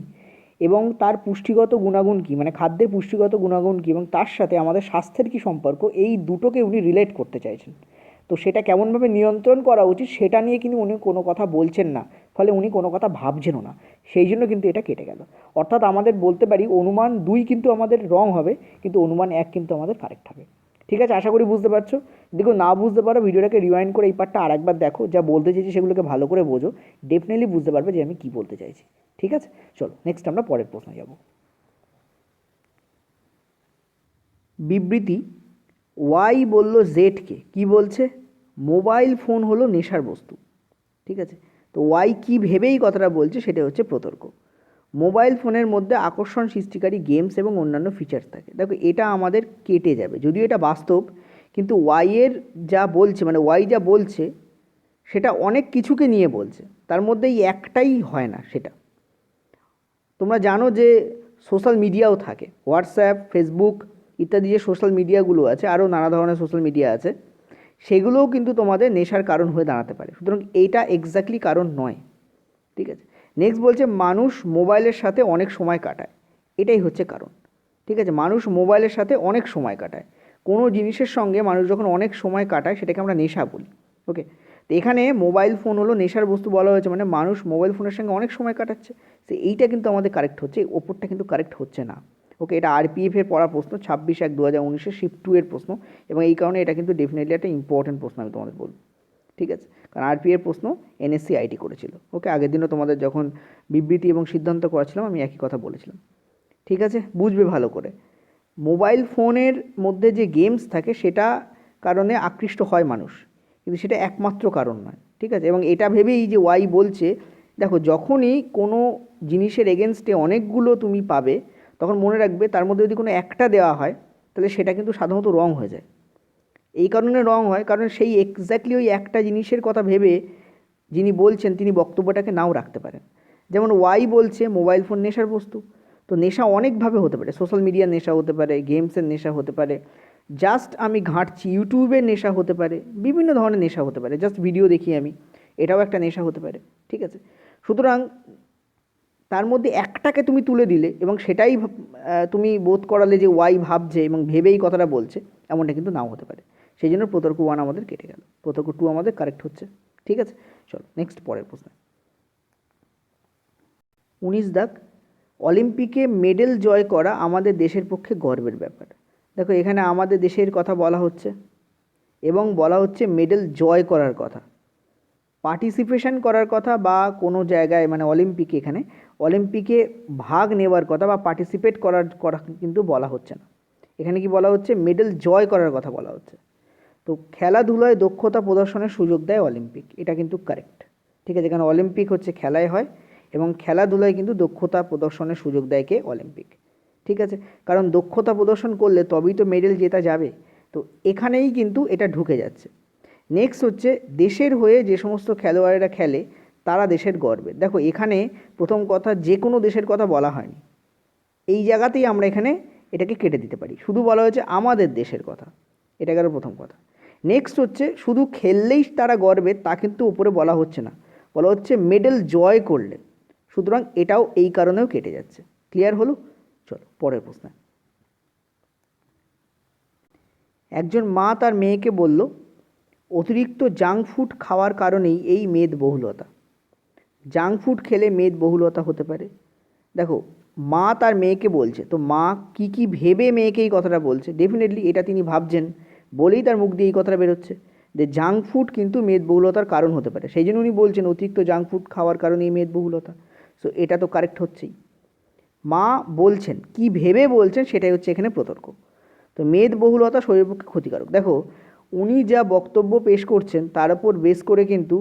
এবং তার পুষ্টিগত গুণাগুণ কী, মানে খাদ্যের পুষ্টিগত গুণাগুণ কী এবং তার সাথে আমাদের স্বাস্থ্যের কী সম্পর্ক, এই দুটোকে উনি রিলেট করতে চাইছেন। তো সেটা কেমনভাবে নিয়ন্ত্রণ করা উচিত সেটা নিয়ে কিন্তু উনি কোনো কথা বলছেন না, ফলে উনি কোনো কথা ভাবছেনও না, সেই জন্য কিন্তু এটা কেটে গেল। অর্থাৎ আমাদের বলতে পারি অনুমান 2 কিন্তু আমাদের রং হবে, কিন্তু অনুমান 1 কিন্তু আমাদের কারেক্ট হবে। ঠিক আছে, আশা করি বুঝতে পারছো। দেখো, না বুঝতে পারো ভিডিওটাকে রিওয়াইন্ড করে এই পার্টটা আরেকবার দেখো, যা বলতে চাইছি সেগুলোকে ভালো করে বোঝো, ডেফিনেটলি বুঝতে পারবে যে আমি কী বলতে চাইছি। ঠিক আছে, চলো নেক্সট আমরা পরের প্রশ্নে যাব। বিবৃতি, ওয়াই বলল জেডকে, কি বলছে? মোবাইল ফোন হলো নেশার বস্তু। ঠিক আছে, তো ওয়াই কী ভেবেই কথাটা বলছে সেটা হচ্ছে প্রতর্ক। মোবাইল ফোনের মধ্যে আকর্ষণ সৃষ্টিকারী গেমস এবং অন্যান্য ফিচার্স থাকে। দেখো, এটা আমাদের কেটে যাবে, যদিও এটা বাস্তব, কিন্তু ওয়াইয়ের যা বলছে, মানে ওয়াই যা বলছে সেটা অনেক কিছুকে নিয়ে বলছে, তার মধ্যে এই একটাই হয় না। সেটা তোমরা জানো যে সোশ্যাল মিডিয়াও থাকে, হোয়াটসঅ্যাপ, ফেসবুক ইত্যাদি যে সোশ্যাল মিডিয়াগুলো আছে, আরও নানা ধরনের সোশ্যাল মিডিয়া আছে, সেগুলোও কিন্তু তোমাদের নেশার কারণ হয়ে দাঁড়াতে পারে। সুতরাং এইটা এক্স্যাক্টলি কারণ নয়। ঠিক আছে, নেক্সট বলছে মানুষ মোবাইলের সাথে অনেক সময় কাটায়, এটাই হচ্ছে কারণ। ঠিক আছে, মানুষ মোবাইলের সাথে অনেক সময় কাটায়, কোনো জিনিসের সঙ্গে মানুষ যখন অনেক সময় কাটায় সেটাকে আমরা নেশা বলি। ওকে, তো এখানে মোবাইল ফোন হলো নেশার বস্তু বলা হয়েছে, মানে মানুষ মোবাইল ফোনের সঙ্গে অনেক সময় কাটাচ্ছে, তো এইটা কিন্তু আমাদের কারেক্ট হচ্ছে, ওপরটা কিন্তু কারেক্ট হচ্ছে না। ওকে, এটা আরপিএফের পড়া প্রশ্ন, 26/1/2019 শিফট 2 এর প্রশ্ন, এবং এই কারণে এটা কিন্তু ডেফিনেটলি একটা ইম্পর্টেন্ট প্রশ্ন আমি তোমাদের বলবো। ঠিক আছে, কারণ আরপি এর প্রশ্ন এনএসসি আইটি করেছিল। ওকে, আগের দিনও তোমাদের যখন বিবৃতি এবং সিদ্ধান্ত করেছিলাম আমি একই কথা বলেছিলাম। ঠিক আছে, বুঝবে ভালো করে। মোবাইল ফোনের মধ্যে যে গেমস থাকে সেটা কারণে আকৃষ্ট হয় মানুষ, কিন্তু সেটা একমাত্র কারণ নয়। ঠিক আছে, এবং এটা ভেবেই যে ওয়াই বলছে, দেখো যখনই কোনো জিনিসের এগেনস্টে অনেকগুলো তুমি পাবে তখন মনে রাখবে তার মধ্যে যদি কোনো একটা দেওয়া হয় তাহলে সেটা কিন্তু সাধারণত রং হয়ে যায়। এই কারণে রং হয় কারণ সেই এক্স্যাক্টলি ওই একটা জিনিসের কথা ভেবে যিনি বলছেন তিনি বক্তব্যটাকে নাও রাখতে পারেন। যেমন ওয়াই বলছে মোবাইল ফোন নেশার বস্তু, তো নেশা অনেকভাবে হতে পারে, সোশ্যাল মিডিয়ার নেশা হতে পারে, গেমসের নেশা হতে পারে, জাস্ট আমি ঘাঁটছি ইউটিউবের নেশা হতে পারে, বিভিন্ন ধরনের নেশা হতে পারে, জাস্ট ভিডিও দেখি আমি, এটাও একটা নেশা হতে পারে। ঠিক আছে, সুতরাং তার মধ্যে একটাকে তুমি তুলে দিলে এবং সেটাই তুমি বোধ করালে যে ওয়াই ভাবছে এবং ভেবেই কথাটা বলছে, এমনটা কিন্তু নাও হতে পারে। সেই জন্য প্রতর্ক 1 আমাদের কেটে গেল, প্রতর্ক 2 আমাদের কারেক্ট হচ্ছে। ঠিক আছে, চলো নেক্সট পরের প্রশ্ন। 19 দাগ, অলিম্পিকে মেডেল জয় করা আমাদের দেশের পক্ষে গর্বের ব্যাপার। দেখো, এখানে আমাদের দেশের কথা বলা হচ্ছে এবং বলা হচ্ছে মেডেল জয় করার কথা, পার্টিসিপেশন করার কথা বা কোনো জায়গায়, মানে অলিম্পিকে, এখানে অলিম্পিকে ভাগ নেওয়ার কথা বা পার্টিসিপেট করা কিন্তু বলা হচ্ছে না। এখানে কি বলা হচ্ছে? মেডেল জয় করার কথা বলা হচ্ছে। তো খেলাধুলায় দক্ষতা প্রদর্শনের সুযোগ দেয় অলিম্পিক, এটা কিন্তু কারেক্ট। ঠিক আছে, কারণ অলিম্পিক হচ্ছে খেলায় হয় এবং খেলাধুলায় কিন্তু দক্ষতা প্রদর্শনের সুযোগ দেয় কে? অলিম্পিক। ঠিক আছে, কারণ দক্ষতা প্রদর্শন করলে তবেই তো মেডেল জেতা যাবে। তো এখানেই কিন্তু এটা ঢুকে যাচ্ছে। নেক্সট হচ্ছে দেশের হয়ে যে সমস্ত খেলোয়াড়েরা খেলে তারা দেশের গর্বের। দেখো এখানে প্রথম কথা যে কোনো দেশের কথা বলা হয়নি, এই জায়গাতেই আমরা এখানে এটাকে কেটে দিতে পারি, শুধু বলা হয়েছে আমাদের দেশের কথা। এটা গেল প্রথম কথা। নেক্সট হচ্ছে শুধু খেললেই তারা গর্বের তা কিন্তু উপরে বলা হচ্ছে না, বলা হচ্ছে মেডেল জয় করলে, সুতরাং এটাও এই কারণেও কেটে যাচ্ছে। ক্লিয়ার হলো? চলো পরের প্রশ্ন। একজন মা তার মেয়েকে বলল, অতিরিক্ত জাঙ্ক ফুড খাওয়ার কারণেই এই মেদবহুলতা। জাঙ্ক ফুড খেলে মেদবহুলতা হতে পারে। দেখো মা তার মেয়েকে বলছে, তো মা কি কি ভেবে মেয়েকে এই কথাটা বলছে? ডেফিনেটলি এটা তিনি ভাবছেন বলেই তার মুখ দিয়ে এই কথাটা বেরোচ্ছে যে জাঙ্ক ফুড কিন্তু মেদবহুলতার কারণ হতে পারে, সেই জন্য উনি বলছেন অতিরিক্ত জাঙ্ক ফুড খাওয়ার কারণে এই মেদবহুলতা। সো এটা তো কারেক্ট হচ্ছেই। মা বলছেন, কি ভেবে বলছেন সেটাই হচ্ছে এখানে প্রতর্ক। তো মেদবহুলতা শরীরের পক্ষে ক্ষতিকারক। দেখো উনি যা বক্তব্য পেশ করছেন তার উপর বেস করে কিন্তু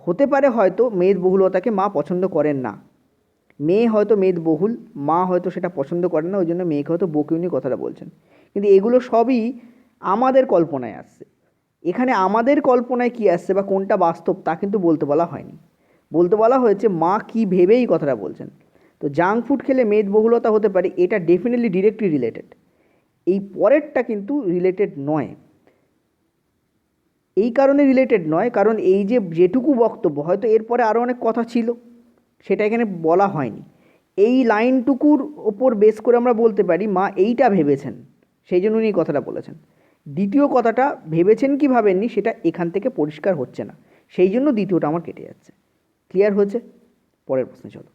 হতে পারে হয়তো মেদবহুলতাকে মা পছন্দ করেন না, মেয়ে হয়তো মেদবহুল, মা হয়তো সেটা পছন্দ করেন না, ওই জন্য মেয়েকে হয়তো বকে উনি কথাটা বলছেন। কিন্তু এগুলো সবই আমাদের কল্পনায় আসছে। এখানে আমাদের কল্পনায় কি আসছে বা কোনটা বাস্তব তা কিন্তু বলতে বলা হয়নি, বলতে বলা হয়েছে মা কি ভেবেই কথাটা বলছেন। তো জাঙ্ক ফুড খেলে মেদবহুলতা হতে পারে, এটা ডেফিনেটলি ডিরেক্টলি রিলেটেড। এই পরেরটা কিন্তু রিলেটেড নয়। এই কারণে রিলেটেড নয় কারণ এই যে যেটুকু বক্তব্য, হয়তো এরপরে আরও অনেক কথা ছিল সেটা এখানে বলা হয়নি। এই লাইনটুকুর ওপর বেস করে আমরা বলতে পারি মা এইটা ভেবেছেন, সেই জন্য উনি কথাটা বলেছেন। দ্বিতীয় কথাটা ভেবেছেন কি ভাবেননি সেটা এখান থেকে পরিষ্কার হচ্ছে না, সেই জন্য দ্বিতীয়টা আমার কেটে যাচ্ছে। ক্লিয়ার হয়েছে? পরের প্রশ্নে চলো।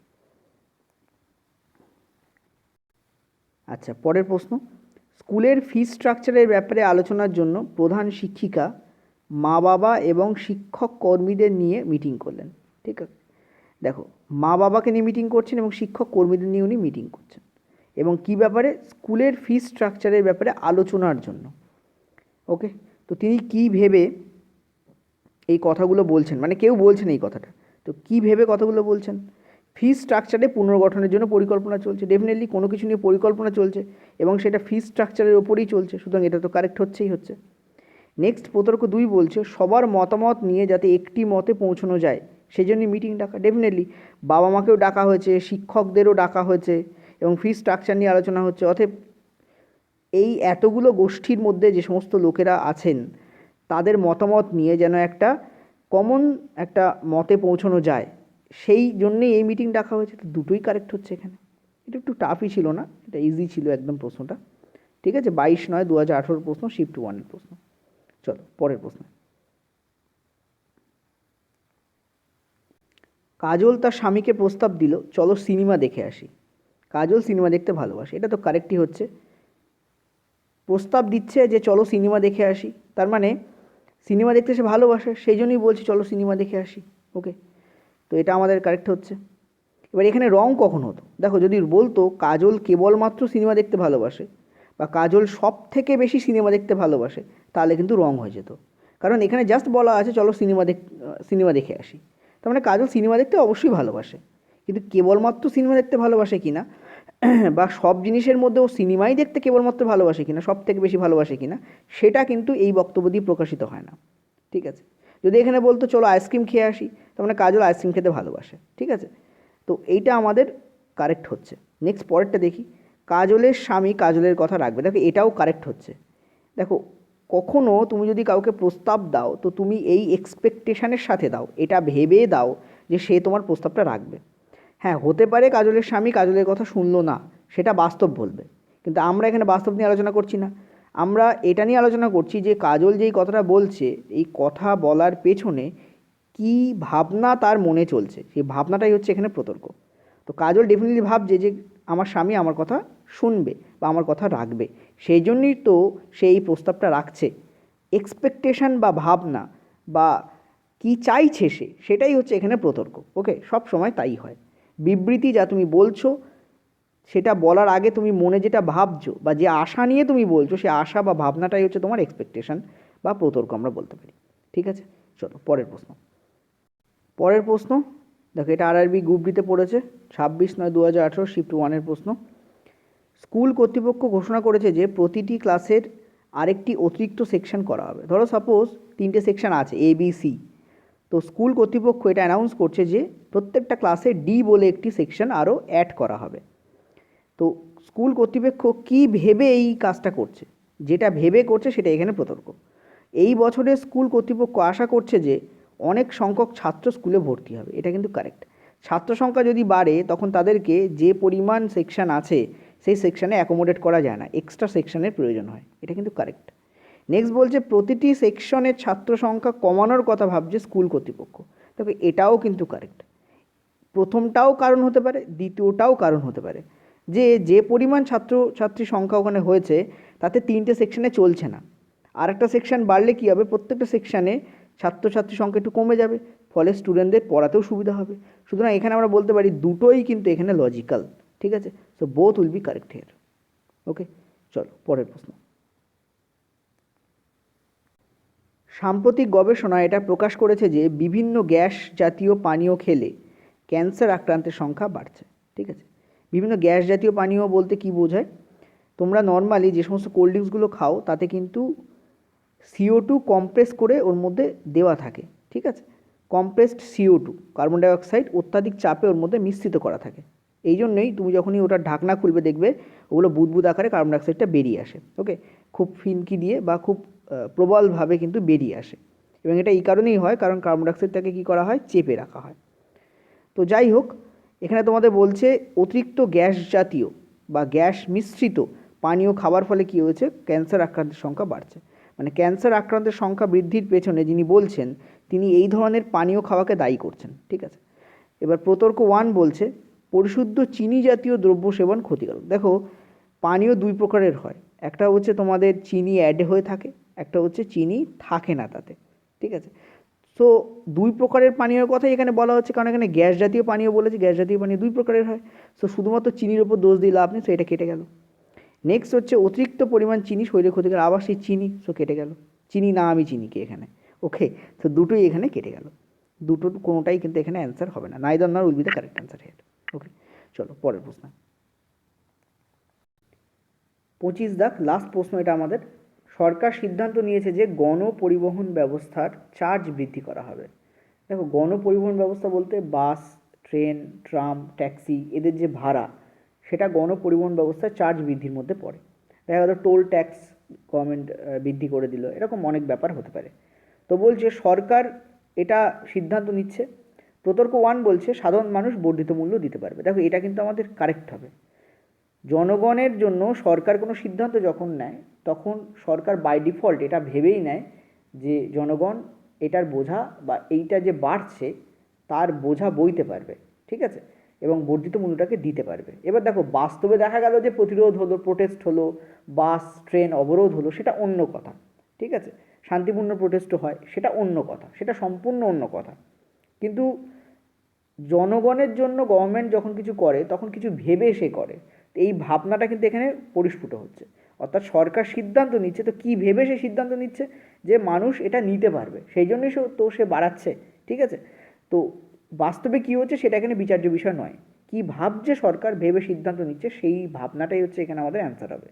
আচ্ছা পরের প্রশ্ন, স্কুলের ফি স্ট্রাকচারের ব্যাপারে আলোচনার জন্য প্রধান শিক্ষিকা মা বাবা এবং শিক্ষক কর্মীদের নিয়ে মিটিং করলেন। ঠিক আছে, দেখো মা বাবাকে নিয়ে মিটিং করছেন এবং শিক্ষক কর্মীদের নিয়ে উনি মিটিং করছেন, এবং কি ব্যাপারে? স্কুলের ফি স্ট্রাকচারের ব্যাপারে আলোচনার জন্য। ওকে, তো তিনি কি ভেবে এই কথাগুলো বলছেন, মানে কেউ বলছেন এই কথাটা, তো কি ভেবে কথাগুলো বলছেন? ফি স্ট্রাকচারে পুনর্গঠনের জন্য পরিকল্পনা চলছে। ডেফিনেটলি কোনো কিছু নিয়ে পরিকল্পনা চলছে এবং সেটা ফি স্ট্রাকচারের ওপরেই চলছে, সুতরাং এটা তো কারেক্ট হচ্ছেই হচ্ছে। নেক্সট প্রতর্ক 2 বলছে সবার মতামত নিয়ে যাতে একটি মতে পৌঁছানো যায় সেই জন্য মিটিং ডাকা। ডেফিনেটলি বাবা মাকেও ডাকা হয়েছে, শিক্ষকদেরও ডাকা হয়েছে এবং ফি স্ট্রাকচার নিয়ে আলোচনা হচ্ছে। অতএব এই এতগুলো গোষ্ঠীর মধ্যে যে সমস্ত লোকেরা আছেন তাদের মতামত নিয়ে যেন একটা কমন একটা মতে পৌঁছানো যায়, সেই জন্যেই এই মিটিং ডাকা হয়েছে। তো দুটোই কারেক্ট হচ্ছে এখানে। এটা একটু টাফই ছিল না, এটা ইজি ছিল একদম প্রশ্নটা। ঠিক আছে, 22/9/2018 প্রশ্ন, শিফট 1-এর প্রশ্ন। চলো পরের প্রশ্ন। কাজল তার স্বামীকে প্রস্তাব দিল, চলো সিনেমা দেখে আসি। কাজল সিনেমা দেখতে ভালোবাসে, এটা তো কারেক্টই হচ্ছে। প্রস্তাব দিচ্ছে যে চলো সিনেমা দেখে আসি, তার মানে সিনেমা দেখতে সে ভালোবাসে, সেই জন্যই বলছি চলো সিনেমা দেখে আসি। ওকে, তো এটা আমাদের কারেক্ট হচ্ছে। এবার এখানে রং কখন হতো? দেখো যদি বলতো কাজল কেবলমাত্র সিনেমা দেখতে ভালোবাসে বা কাজল সব থেকে বেশি সিনেমা দেখতে ভালোবাসে, তাহলে কিন্তু রং হয়ে যেত। কারণ এখানে জাস্ট বলা আছে চলো সিনেমা দেখে আসি, তার মানে কাজল সিনেমা দেখতে অবশ্যই ভালোবাসে, কিন্তু কেবলমাত্র সিনেমা দেখতে ভালোবাসে কিনা বা সব জিনিসের মধ্যে ও সিনেমাই দেখতে কেবলমাত্র ভালোবাসে কিনা, সব থেকে বেশি ভালোবাসে কিনা, সেটা কিন্তু এই বক্তব্য দিয়ে প্রকাশিত হয় না। ঠিক আছে, যদি এখানে বলতো চলো আইসক্রিম খেয়ে আসি, তার মানে কাজল আইসক্রিম খেতে ভালোবাসে। ঠিক আছে, তো এইটা আমাদের কারেক্ট হচ্ছে। নেক্সট পরেরটা দেখি, কাজলের স্বামী কাজলের কথা রাখবে। দেখো এটাও কারেক্ট হচ্ছে। দেখো কখনো তুমি যদি কাউকে প্রস্তাব দাও তো তুমি এই এক্সপেকটেশনের সাথে দাও, এটা ভেবে দাও যে সে তোমার প্রস্তাবটা রাখবে। হ্যাঁ হতে পারে কাজলের স্বামী কাজলের কথা শুনলো না, সেটা বাস্তব বলবে, কিন্তু আমরা এখানে বাস্তব নিয়ে আলোচনা করছি না, আমরা এটা নিয়ে আলোচনা করছি যে কাজল যেই কথাটা বলছে এই কথা বলার পেছনে কী ভাবনা তার মনে চলছে, সেই ভাবনাটাই হচ্ছে এখানে প্রতর্ক। তো কাজল ডেফিনেটলি ভাবছে যে আমার স্বামী আমার কথা শুনবে বা আমার কথা রাখবে, সেই জন্যই তো সেই প্রস্তাবটা রাখছে। এক্সপেকটেশন বা ভাবনা বা কী চাইছে সেটাই হচ্ছে এখানে প্রতর্ক। ওকে, সব সময় তাই হয়। বিবৃতি যা তুমি বলছো সেটা বলার আগে তুমি মনে যেটা ভাবছো বা যে আশা নিয়ে তুমি বলছো, সে আশা বা ভাবনাটাই হচ্ছে তোমার এক্সপেকটেশন বা প্রতর্ক আমরা বলতে পারি। ঠিক আছে, চলো পরের প্রশ্ন। পরের প্রশ্ন দেখো, এটা আরআরবি গ্রুপ ডিতে পড়েছে, 26/9/2018 শিফট 1-এর প্রশ্ন। স্কুল কর্তৃপক্ষ ঘোষণা করেছে যে প্রতিটি ক্লাসের আরেকটি অতিরিক্ত সেকশন করা হবে। ধরো সাপোজ 3টে সেকশন আছে ABC, তো স্কুল কর্তৃপক্ষ এটা অ্যানাউন্স করছে যে প্রত্যেকটা ক্লাসে ডি বলে একটি সেকশন আরও অ্যাড করা হবে। তো স্কুল কর্তৃপক্ষ কী ভেবে এই কাজটা করছে, যেটা ভেবে করছে সেটা এখানে প্রতর্ক। এই বছরে স্কুল কর্তৃপক্ষ আশা করছে যে অনেক সংখ্যক ছাত্র স্কুলে ভর্তি হবে, এটা কিন্তু কারেক্ট। ছাত্র সংখ্যা যদি বাড়ে তখন তাদেরকে যে পরিমাণ সেকশন আছে সেই সেকশানে অ্যাকোমোডেট করা যায় না, এক্সট্রা সেকশনের প্রয়োজন হয়, এটা কিন্তু কারেক্ট। নেক্সট বলছে প্রতিটি সেকশনের ছাত্র সংখ্যা কমানোর কথা ভাবছে স্কুল কর্তৃপক্ষ। তবে এটাও কিন্তু কারেক্ট। প্রথমটাও কারণ হতে পারে, দ্বিতীয়টাও কারণ হতে পারে। যে পরিমাণ ছাত্রছাত্রী সংখ্যা ওখানে হয়েছে তাতে 3টে সেকশনে চলছে না, আর একটা সেকশন বাড়লে কী হবে, প্রত্যেকটা সেকশানে ছাত্রছাত্রী সংখ্যা একটু কমে যাবে, ফলে স্টুডেন্টদের পড়াতেও সুবিধা হবে। সুতরাং এখানে আমরা বলতে পারি দুটোই কিন্তু এখানে লজিক্যাল। ঠিক আছে, so both will be correct here. Okay, চলো পরের প্রশ্ন। সাম্প্রতিক গবেষণা এটা প্রকাশ করেছে যে বিভিন্ন গ্যাস জাতীয় পানীয় খেলে ক্যান্সার আক্রান্তের সংখ্যা বাড়ছে। ঠিক আছে, বিভিন্ন গ্যাস জাতীয় পানীয় বলতে কি বোঝায়, তোমরা নর্মালি যে সমস্ত কোল্ড ড্রিঙ্কসগুলো খাও তাতে কিন্তু CO2 কম্প্রেস করে ওর মধ্যে দেওয়া থাকে। ঠিক আছে, কম্প্রেসড CO2 কার্বন ডাইঅক্সাইড অত্যাধিক চাপে ওর মধ্যে মিশ্রিত করা থাকে। এই জন্যই তুমি যখনই ওটার ঢাকনা খুলবে দেখবে ওগুলো বুদবুদ আকারে কার্বন ডাইঅক্সাইডটা বেরিয়ে আসে। ওকে, খুব ফিনকি দিয়ে বা খুব প্রবলভাবে কিন্তু বেরিয়ে আসে, এবং এটা এই কারণেই হয় কারণ কার্বন ডাইঅক্সাইডটাকে কী করা হয়, চেপে রাখা হয়। তো যাই হোক, এখানে তোমাদের বলছে অতিরিক্ত গ্যাস জাতীয় বা গ্যাস মিশ্রিত পানীয় খাবার ফলে কী হয়েছে, ক্যান্সার আক্রান্তের সংখ্যা বাড়ছে। মানে ক্যান্সার আক্রান্তের সংখ্যা বৃদ্ধির পেছনে যিনি বলছেন তিনি এই ধরনের পানীয় খাওয়াকে দায়ী করছেন। ঠিক আছে, এবার প্রতর্ক 1 বলছে পরিশুদ্ধ চিনি জাতীয় দ্রব্য সেবন ক্ষতিকারক। দেখো, পানীয় দুই প্রকারের হয়, একটা হচ্ছে তোমাদের চিনি অ্যাড হয়ে থাকে, একটা হচ্ছে চিনি থাকে না তাতে। ঠিক আছে, সো দুই প্রকারের পানীয়র কথাই এখানে বলা হচ্ছে, কারণ এখানে গ্যাস জাতীয় পানীয় বলেছে, গ্যাস জাতীয় পানীয় দুই প্রকারের হয়। সো শুধুমাত্র চিনির ওপর দোষ দিয়ে লাভ নেই, সো এটা কেটে গেল। নেক্সট হচ্ছে অতিরিক্ত পরিমাণ চিনি শরীরে ক্ষতিকর, আবার সেই চিনি, সো কেটে গেল। চিনি না আমি চিনিকে এখানে, ওকে, তো দুটোই এখানে কেটে গেল, দুটোর কোনোটাই কিন্তু এখানে অ্যান্সার হবে না, neither nor will be the correct answer here. Okay, চলো পরের প্রশ্ন। 25 দাগ লাস্ট প্রশ্ন এটা আমাদের। সরকার সিদ্ধান্ত নিয়েছে যে গণপরিবহন ব্যবস্থার চার্জ বৃদ্ধি করা হবে। দেখো, গণপরিবহন ব্যবস্থা বলতে বাস, ট্রেন, ট্রাম, ট্যাক্সি এদের যে ভাড়া সেটা গণপরিবহন ব্যবস্থার চার্জ বৃদ্ধির মধ্যে পড়ে। দেখা গেল টোল ট্যাক্স গভর্নমেন্ট বৃদ্ধি করে দিল, এরকম অনেক ব্যাপার হতে পারে। তো বলছে সরকার এটা সিদ্ধান্ত নিচ্ছে। প্রতর্ক 1 বলছে সাধারণ মানুষ বর্ধিত মূল্য দিতে পারবে। দেখো, এটা কিন্তু আমাদের কারেক্ট হবে। জনগণের জন্য সরকার কোনো সিদ্ধান্ত যখন নেয় তখন সরকার বাই ডিফল্ট এটা ভেবেই নেয় যে জনগণ এটার বোঝা বা এইটা যে বাড়ছে তার বোঝা বইতে পারবে। ঠিক আছে, এবং বর্ধিত মূল্যটাকে দিতে পারবে। এবার দেখো, বাস্তবে দেখা গেল যে প্রতিরোধ হলো, প্রোটেস্ট হলো, বাস ট্রেন অবরোধ হলো, সেটা অন্য কথা। ঠিক আছে, শান্তিপূর্ণ প্রোটেস্টও হয়, সেটা অন্য কথা, সেটা সম্পূর্ণ অন্য কথা। কিন্তু জনগণের জন্য গভর্নমেন্ট যখন কিছু করে তখন কিছু ভেবে সে করে, তো এই ভাবনাটা কিন্তু এখানে পরিস্ফুট হচ্ছে। অর্থাৎ সরকার সিদ্ধান্ত নিচ্ছে, তো কী ভেবে সে সিদ্ধান্ত নিচ্ছে, যে মানুষ এটা নিতে পারবে সেই জন্যই সে বাড়াচ্ছে। ঠিক আছে, তো বাস্তবে কী হচ্ছে সেটা এখানে বিচার্য বিষয় নয়, কী ভাবছে সরকার ভেবে সিদ্ধান্ত নিচ্ছে সেই ভাবনাটাই হচ্ছে এখানে আমাদের অ্যান্সার হবে।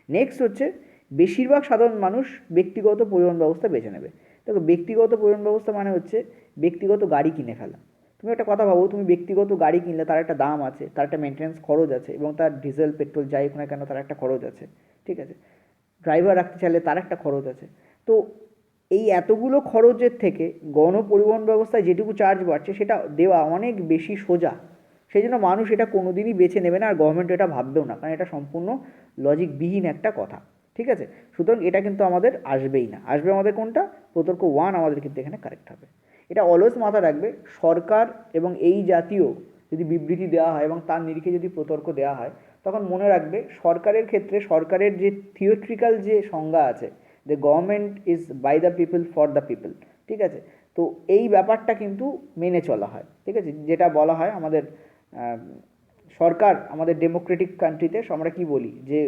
নেক্সট হচ্ছে বেশিরভাগ সাধারণ মানুষ ব্যক্তিগত পরিবহন ব্যবস্থা বেছে নেবে। দেখো, ব্যক্তিগত পরিবহন ব্যবস্থা মানে হচ্ছে ব্যক্তিগত গাড়ি কিনে ফেলা। তুমি একটা কথা ভাবো, তুমি ব্যক্তিগত গাড়ি কিনলে তার একটা দাম আছে, তার একটা মেনটেন্যান্স খরচ আছে, এবং তার ডিজেল পেট্রোল যাই হোক না কেন তার একটা খরচ আছে। ঠিক আছে, ড্রাইভার রাখতে চাইলে তার একটা খরচ আছে। তো এই এতগুলো খরচের থেকে গণপরিবহন ব্যবস্থায় যেটুকু চার্জ বাড়ছে সেটা দেওয়া অনেক বেশি সোজা, সেই জন্য মানুষ এটা কোনো দিনই বেছে নেবে না, আর গভর্নমেন্ট এটা ভাববেও না, কারণ এটা সম্পূর্ণ লজিকবিহীন একটা কথা। ঠিক আছে, সুতরাং এটা কিন্তু আমাদের আসবেই না। আসবে আমাদের কোনটা, প্রতর্ক 1 আমাদের কিন্তু এখানে কারেক্ট হবে। এটা অলওয়েজ মাথায় রাখবে, সরকার এবং এই জাতীয় যদি বিবৃতি দেওয়া হয় এবং তার নিরিখে যদি প্রতর্ক দেওয়া হয় তখন মনে রাখবে সরকারের ক্ষেত্রে সরকারের যে থিওরিটিক্যাল যে সংজ্ঞা আছে, the government is by the people for the people. ঠিক আছে, তো এই ব্যাপারটা কিন্তু মেনে চলা হয়। ঠিক আছে, যেটা বলা হয় আমাদের সরকার আমাদের ডেমোক্রেটিক কান্ট্রিতে আমরা কি বলি যে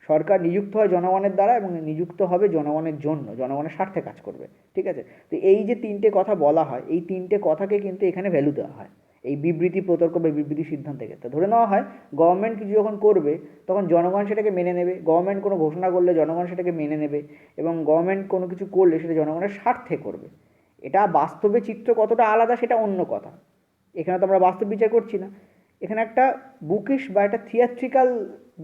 সরকার নিযুক্ত হয় জনগণের দ্বারা এবং নিযুক্ত হবে জনগণের জন্য, জনগণের স্বার্থে কাজ করবে, ঠিক আছে? তো এই যে তিনটে কথা বলা হয়, এই তিনটে কথাকে কিন্তু এখানে ভ্যালু দেওয়া হয় এই বিবৃতি, প্রতর্ক বা বিবৃতি সিদ্ধান্তের ক্ষেত্রে। ধরে নেওয়া হয় গভর্নমেন্ট কিছু যখন করবে তখন জনগণ সেটাকে মেনে নেবে, গভর্নমেন্ট কোনো ঘোষণা করলে জনগণ সেটাকে মেনে নেবে, এবং গভর্নমেন্ট কোনো কিছু করলে সেটা জনগণের স্বার্থে করবে। এটা বাস্তবে চিত্র কতটা আলাদা সেটা অন্য কথা, এখানে তো আমরা বাস্তব বিচার করছি না, এখানে একটা বুকিশ বা একটা থিয়েট্রিক্যাল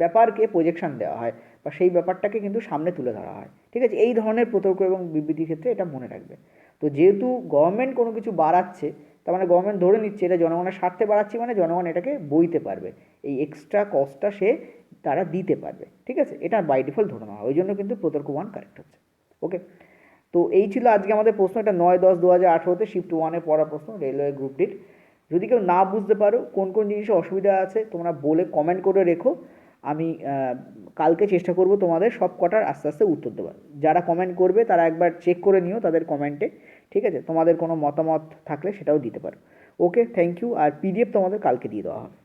ব্যাপারকে প্রজেকশন দেওয়া হয় বা সেই ব্যাপারটাকে কিন্তু সামনে তুলে ধরা হয়, ঠিক আছে? এই ধরনের প্রতর্ক এবং বিবৃতির ক্ষেত্রে এটা মনে রাখবে। তো যেহেতু গভর্নমেন্ট কোনো কিছু বাড়াচ্ছে, তার মানে গভর্নমেন্ট ধরে নিচ্ছে এটা জনগণের স্বার্থে বাড়াচ্ছি, মানে জনগণ এটাকে বইতে পারবে, এই এক্সট্রা কস্টটা সে তারা দিতে পারবে, ঠিক আছে? এটা বাই ডিফল্ট ধরে নেওয়া হয়, ওই জন্য কিন্তু প্রতর্ক ওয়ান কারেক্ট হচ্ছে। ওকে, তো এই ছিল আজকে আমাদের প্রশ্ন, এটা 9-10-2018-তে শিফট ওয়ানে পড়া প্রশ্ন, রেলওয়ে গ্রুপ ডির। যদি কেউ না বুঝতে পারো কোন কোন জিনিসে অসুবিধা আছে তোমরা বলে কমেন্ট করে রেখো, আমি কালকে চেষ্টা করব তোমাদের সব কটার আস্তে আস্তে উত্তর দেওয়ার। যারা কমেন্ট করবে তারা একবার চেক করে নিও তাদের কমেন্টে, ঠিক আছে? তোমাদের কোনো মতামত থাকলে সেটাও দিতে পারো। ওকে, থ্যাংক ইউ। আর পিডিএফ তোমাদের কালকে দিয়ে দেওয়া হবে।